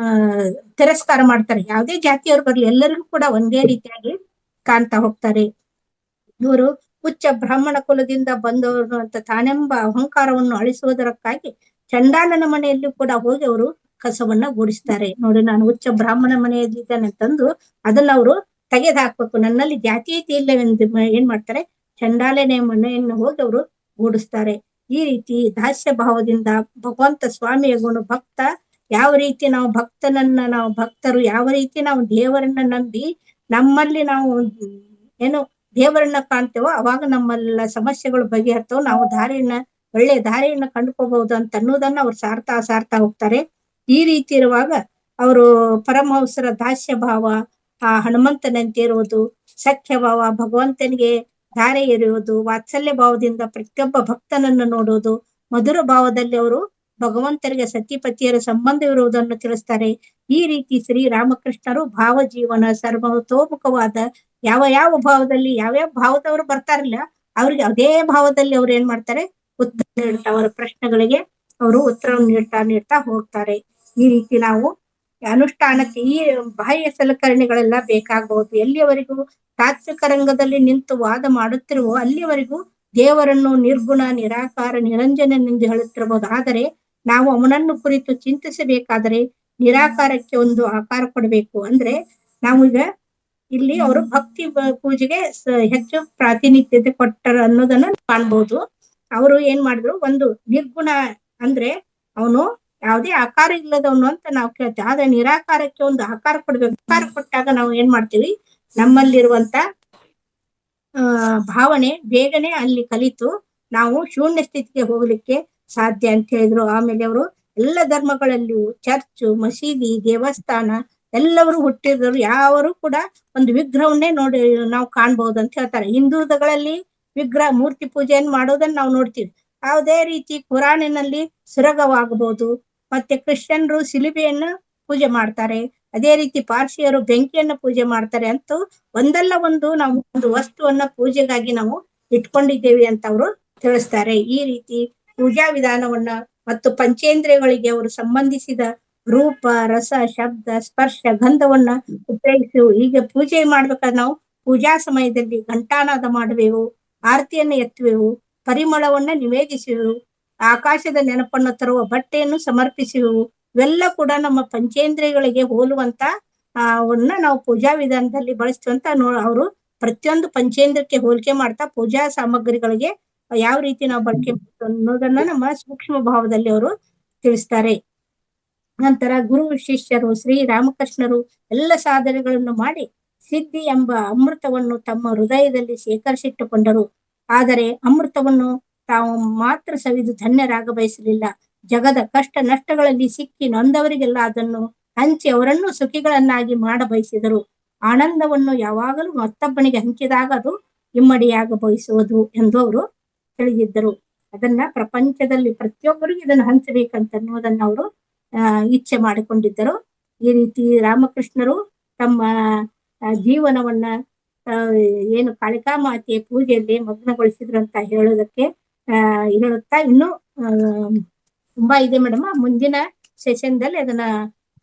ತಿರಸ್ಕಾರ ಮಾಡ್ತಾರೆ. ಯಾವುದೇ ಜಾತಿಯವ್ರು ಬರ್ಲಿ ಎಲ್ಲರಿಗೂ ಕೂಡ ಒಂದೇ ರೀತಿಯಾಗಿ ಕಾಣ್ತಾ ಹೋಗ್ತಾರೆ. ಇವರು ಉಚ್ಚ ಬ್ರಾಹ್ಮಣ ಕುಲದಿಂದ ಬಂದವರು ಅಂತ ತಾನೆಂಬ ಅಹಂಕಾರವನ್ನು ಅಳಿಸುವುದಕ್ಕಾಗಿ ಚಂಡಾಲನ ಮನೆಯಲ್ಲಿ ಕೂಡ ಹೋಗಿ ಅವರು ಕಸವನ್ನ ಗೂಡಿಸ್ತಾರೆ. ನೋಡಿ, ನಾನು ಉಚ್ಚ ಬ್ರಾಹ್ಮಣ ಮನೆಯಲ್ಲಿದ್ದೇನೆ ಅಂತಂದು ಅದನ್ನ ಅವರು ತೆಗೆದು ಹಾಕ್ಬೇಕು. ನನ್ನಲ್ಲಿ ಜಾತೀಯತೆ ಇಲ್ಲವೆಂದು ಏನ್ ಮಾಡ್ತಾರೆ, ಚಂಡಾಲನೆ ಮನೆಯನ್ನು ಹೋಗಿ ಅವರು ಗೂಡಿಸ್ತಾರೆ. ಈ ರೀತಿ ದಾಸ್ಯ ಭಾವದಿಂದ ಭಗವಂತ ಸ್ವಾಮಿಯ ಗುಣ ಭಕ್ತ ಯಾವ ರೀತಿ ನಾವು ಭಕ್ತರು ಯಾವ ರೀತಿ ನಾವು ದೇವರನ್ನ ನಂಬಿ ನಮ್ಮಲ್ಲಿ ನಾವು ಏನು ದೇವರನ್ನ ಕಾಣ್ತೇವೋ ಅವಾಗ ನಮ್ಮೆಲ್ಲ ಸಮಸ್ಯೆಗಳು ಬಗೆಹರ್ತವು, ನಾವು ಒಳ್ಳೆ ದಾರಿಯನ್ನ ಕಂಡುಕೋಬಹುದು ಅಂತ ಅನ್ನೋದನ್ನ ಅವ್ರು ಸಾರ್ತಾ ಹೋಗ್ತಾರೆ. ಈ ರೀತಿ ಇರುವಾಗ ಅವರು ಪರಮಹಂಸರ ದಾಸ್ಯ ಭಾವ, ಆ ಹನುಮಂತನಂತೆ ಇರುವುದು, ಸಖ್ಯ ಭಾವ, ಭಗವಂತನಿಗೆ ಧಾರೆ ಎರೆಯುವುದು, ವಾತ್ಸಲ್ಯ ಭಾವದಿಂದ ಪ್ರತಿಯೊಬ್ಬ ಭಕ್ತನನ್ನು ನೋಡುವುದು, ಮಧುರ ಭಾವದಲ್ಲಿ ಅವರು ಭಗವಂತರಿಗೆ ಸತಿಪತಿಯರ ಸಂಬಂಧವಿರುವುದನ್ನು ತಿಳಿಸ್ತಾರೆ. ಈ ರೀತಿ ಶ್ರೀರಾಮಕೃಷ್ಣರು ಭಾವ ಜೀವನ ಸರ್ವತೋಮುಖವಾದ ಯಾವ ಭಾವದಲ್ಲಿ ಯಾವ್ಯಾವ ಭಾವದವರು ಬರ್ತಾರಿಲ್ಲ ಅವ್ರಿಗೆ ಅದೇ ಭಾವದಲ್ಲಿ ಅವ್ರು ಏನ್ ಮಾಡ್ತಾರೆ, ಉತ್ತರ ನೀಡ್ತಾ ಅವರ ಪ್ರಶ್ನೆಗಳಿಗೆ ಅವರು ಉತ್ತರವನ್ನು ನೀಡ್ತಾ ಹೋಗ್ತಾರೆ. ಈ ರೀತಿ ನಾವು ಅನುಷ್ಠಾನಕ್ಕೆ ಈ ಬಾಹ್ಯ ಸಲಕರಣೆಗಳೆಲ್ಲ ಬೇಕಾಗಬಹುದು. ಎಲ್ಲಿಯವರೆಗೂ ತಾತ್ವಿಕ ರಂಗದಲ್ಲಿ ನಿಂತು ವಾದ ಮಾಡುತ್ತಿರುವೋ ಅಲ್ಲಿಯವರೆಗೂ ದೇವರನ್ನು ನಿರ್ಗುಣ, ನಿರಾಕಾರ, ನಿರಂಜನೆಂದು ಹೇಳುತ್ತಿರಬಹುದು. ಆದರೆ ನಾವು ಅವನನ್ನು ಕುರಿತು ಚಿಂತಿಸಬೇಕಾದರೆ ನಿರಾಕಾರಕ್ಕೆ ಒಂದು ಆಕಾರ ಕೊಡಬೇಕು. ಅಂದ್ರೆ ನಾವು ಈಗ ಇಲ್ಲಿ ಅವರು ಭಕ್ತಿ ಪೂಜೆಗೆ ಹೆಚ್ಚು ಪ್ರಾತಿನಿಧ್ಯತೆ ಕೊಟ್ಟರು ಅನ್ನೋದನ್ನ ಕಾಣ್ಬಹುದು. ಅವರು ಏನ್ ಮಾಡಿದ್ರು, ಒಂದು ನಿರ್ಗುಣ ಅಂದ್ರೆ ಅವನು ಯಾವುದೇ ಆಕಾರ ಇಲ್ಲದವನು ಅಂತ ನಾವು ಕೇಳ್ತೇವೆ. ಆದ್ರೆ ನಿರಾಕಾರಕ್ಕೆ ಒಂದು ಆಕಾರ ಕೊಡ್ಬೇಕು. ಆಕಾರ ಕೊಟ್ಟಾಗ ನಾವು ಏನ್ ಮಾಡ್ತೀವಿ, ನಮ್ಮಲ್ಲಿರುವಂತ ಭಾವನೆ ಬೇಗನೆ ಅಲ್ಲಿ ಕಲಿತು ನಾವು ಶೂನ್ಯ ಸ್ಥಿತಿಗೆ ಹೋಗ್ಲಿಕ್ಕೆ ಸಾಧ್ಯ ಅಂತ ಹೇಳಿದ್ರು. ಆಮೇಲೆ ಅವರು ಎಲ್ಲ ಧರ್ಮಗಳಲ್ಲಿಯೂ ಚರ್ಚು, ಮಸೀದಿ, ದೇವಸ್ಥಾನ ಎಲ್ಲವರು ಹುಟ್ಟಿದ್ರು. ಯಾವರು ಕೂಡ ಒಂದು ವಿಗ್ರಹವನ್ನೇ ನಾವು ಕಾಣ್ಬಹುದು ಅಂತ ಹೇಳ್ತಾರೆ. ಹಿಂದೂಗಳಲ್ಲಿ ವಿಗ್ರಹ ಮೂರ್ತಿ ಪೂಜೆಯನ್ನು ಮಾಡೋದನ್ನ ನಾವು ನೋಡ್ತೀವಿ. ಯಾವುದೇ ರೀತಿ ಕುರಾನಿನಲ್ಲಿ ಸುರಗವಾಗಬಹುದು. ಮತ್ತೆ ಕ್ರಿಶ್ಚಿಯನ್ರು ಸಿಲುಬೆಯನ್ನ ಪೂಜೆ ಮಾಡ್ತಾರೆ. ಅದೇ ರೀತಿ ಪಾರ್ಸಿಯರು ಬೆಂಕಿಯನ್ನ ಪೂಜೆ ಮಾಡ್ತಾರೆ. ಅಂತೂ ಒಂದಲ್ಲ ಒಂದು ನಾವು ಒಂದು ವಸ್ತುವನ್ನ ಪೂಜೆಗಾಗಿ ನಾವು ಇಟ್ಕೊಂಡಿದ್ದೇವೆ ಅಂತ ಅವರು ತಿಳಿಸ್ತಾರೆ. ಈ ರೀತಿ ಪೂಜಾ ವಿಧಾನವನ್ನ ಮತ್ತು ಪಂಚೇಂದ್ರಿಯಗಳಿಗೆ ಅವರು ಸಂಬಂಧಿಸಿದ ರೂಪ, ರಸ, ಶಬ್ದ, ಸ್ಪರ್ಶ, ಗಂಧವನ್ನ ಉಪಯೋಗಿಸಿ ಈಗ ಪೂಜೆ ಮಾಡ್ಬೇಕಾದ್ರೆ ನಾವು ಪೂಜಾ ಸಮಯದಲ್ಲಿ ಘಂಟಾನಾದ ಮಾಡುವೆವು, ಆರತಿಯನ್ನು ಎತ್ತುವೆವು, ಪರಿಮಳವನ್ನ ನಿವೇದಿಸುವೆವು, ಆಕಾಶದ ನೆನಪನ್ನು ತರುವ ಬಟ್ಟೆಯನ್ನು ಸಮರ್ಪಿಸುವೆವು. ಇವೆಲ್ಲ ಕೂಡ ನಮ್ಮ ಪಂಚೇಂದ್ರಿಯಗಳಿಗೆ ಹೋಲುವಂತ ನಾವು ಪೂಜಾ ವಿಧಾನದಲ್ಲಿ ಬಳಸ್ತೀವಂತ ಅವರು ಪ್ರತಿಯೊಂದು ಪಂಚೇಂದ್ರಕ್ಕೆ ಹೋಲಿಕೆ ಮಾಡ್ತಾ ಪೂಜಾ ಸಾಮಗ್ರಿಗಳಿಗೆ ಯಾವ ರೀತಿ ನಾವು ಬಳಕೆ ಮಾಡ್ತೀವಿ ಅನ್ನೋದನ್ನ ನಮ್ಮ ಸೂಕ್ಷ್ಮ ಭಾವದಲ್ಲಿ ಅವರು ತಿಳಿಸ್ತಾರೆ. ನಂತರ ಗುರು ಶಿಷ್ಯರು ಶ್ರೀರಾಮಕೃಷ್ಣರು ಎಲ್ಲ ಸಾಧನೆಗಳನ್ನು ಮಾಡಿ ಸಿದ್ಧಿ ಎಂಬ ಅಮೃತವನ್ನು ತಮ್ಮ ಹೃದಯದಲ್ಲಿ ಶೇಖರಿಸಿಟ್ಟುಕೊಂಡರು. ಆದರೆ ಅಮೃತವನ್ನು ತಾವು ಮಾತ್ರ ಸವಿದು ಧನ್ಯರಾಗ ಬಯಸಲಿಲ್ಲ. ಜಗದ ಕಷ್ಟ ನಷ್ಟಗಳಲ್ಲಿ ಸಿಕ್ಕಿ ನೊಂದವರಿಗೆಲ್ಲ ಅದನ್ನು ಹಂಚಿ ಅವರನ್ನು ಸುಖಿಗಳನ್ನಾಗಿ ಮಾಡ ಬಯಸಿದರು. ಆನಂದವನ್ನು ಯಾವಾಗಲೂ ಮತ್ತೊಬ್ಬನಿಗೆ ಹಂಚಿದಾಗ ಅದು ಇಮ್ಮಡಿಯಾಗ ಬಯಸುವುದು ಎಂದು ಅವರು ತಿಳಿದಿದ್ದರು. ಅದನ್ನ ಪ್ರಪಂಚದಲ್ಲಿ ಪ್ರತಿಯೊಬ್ಬರಿಗೂ ಇದನ್ನು ಹಂಚಬೇಕಂತ ಅನ್ನೋದನ್ನ ಅವರು ಇಚ್ಛೆ ಮಾಡಿಕೊಂಡಿದ್ದರು. ಈ ರೀತಿ ರಾಮಕೃಷ್ಣರು ತಮ್ಮ ಜೀವನವನ್ನ ಏನು ಕಾಳಿಕಾ ಮಾತೆಯ ಪೂಜೆಯಲ್ಲಿ ಮಗ್ನಗೊಳಿಸಿದ್ರು ಅಂತ ಹೇಳುತ್ತಾ ಇನ್ನು ತುಂಬಾ ಇದೆ ಮೇಡಮ್. ಮುಂದಿನ ಸೆಷನ್ದಲ್ಲಿ ಅದನ್ನ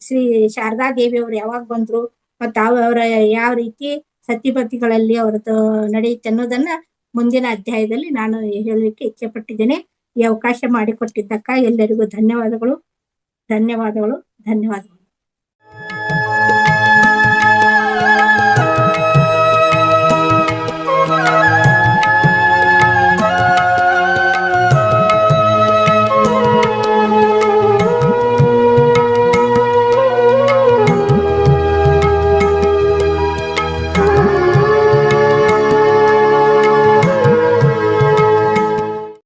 ಶ್ರೀ ಶಾರದಾ ದೇವಿ ಅವರು ಯಾವಾಗ ಬಂದ್ರು ಮತ್ತು ಅವರ ಯಾವ ರೀತಿ ಸತಿಪತಿಗಳಲ್ಲಿ ಅವ್ರದ್ದು ನಡೆಯುತ್ತೆ ಅನ್ನೋದನ್ನ ಮುಂದಿನ ಅಧ್ಯಾಯದಲ್ಲಿ ನಾನು ಹೇಳಲಿಕ್ಕೆ ಇಚ್ಛೆ ಪಟ್ಟಿದ್ದೇನೆ. ಈ ಅವಕಾಶ ಮಾಡಿಕೊಟ್ಟಿದ್ದಕ್ಕ ಎಲ್ಲರಿಗೂ ಧನ್ಯವಾದಗಳು.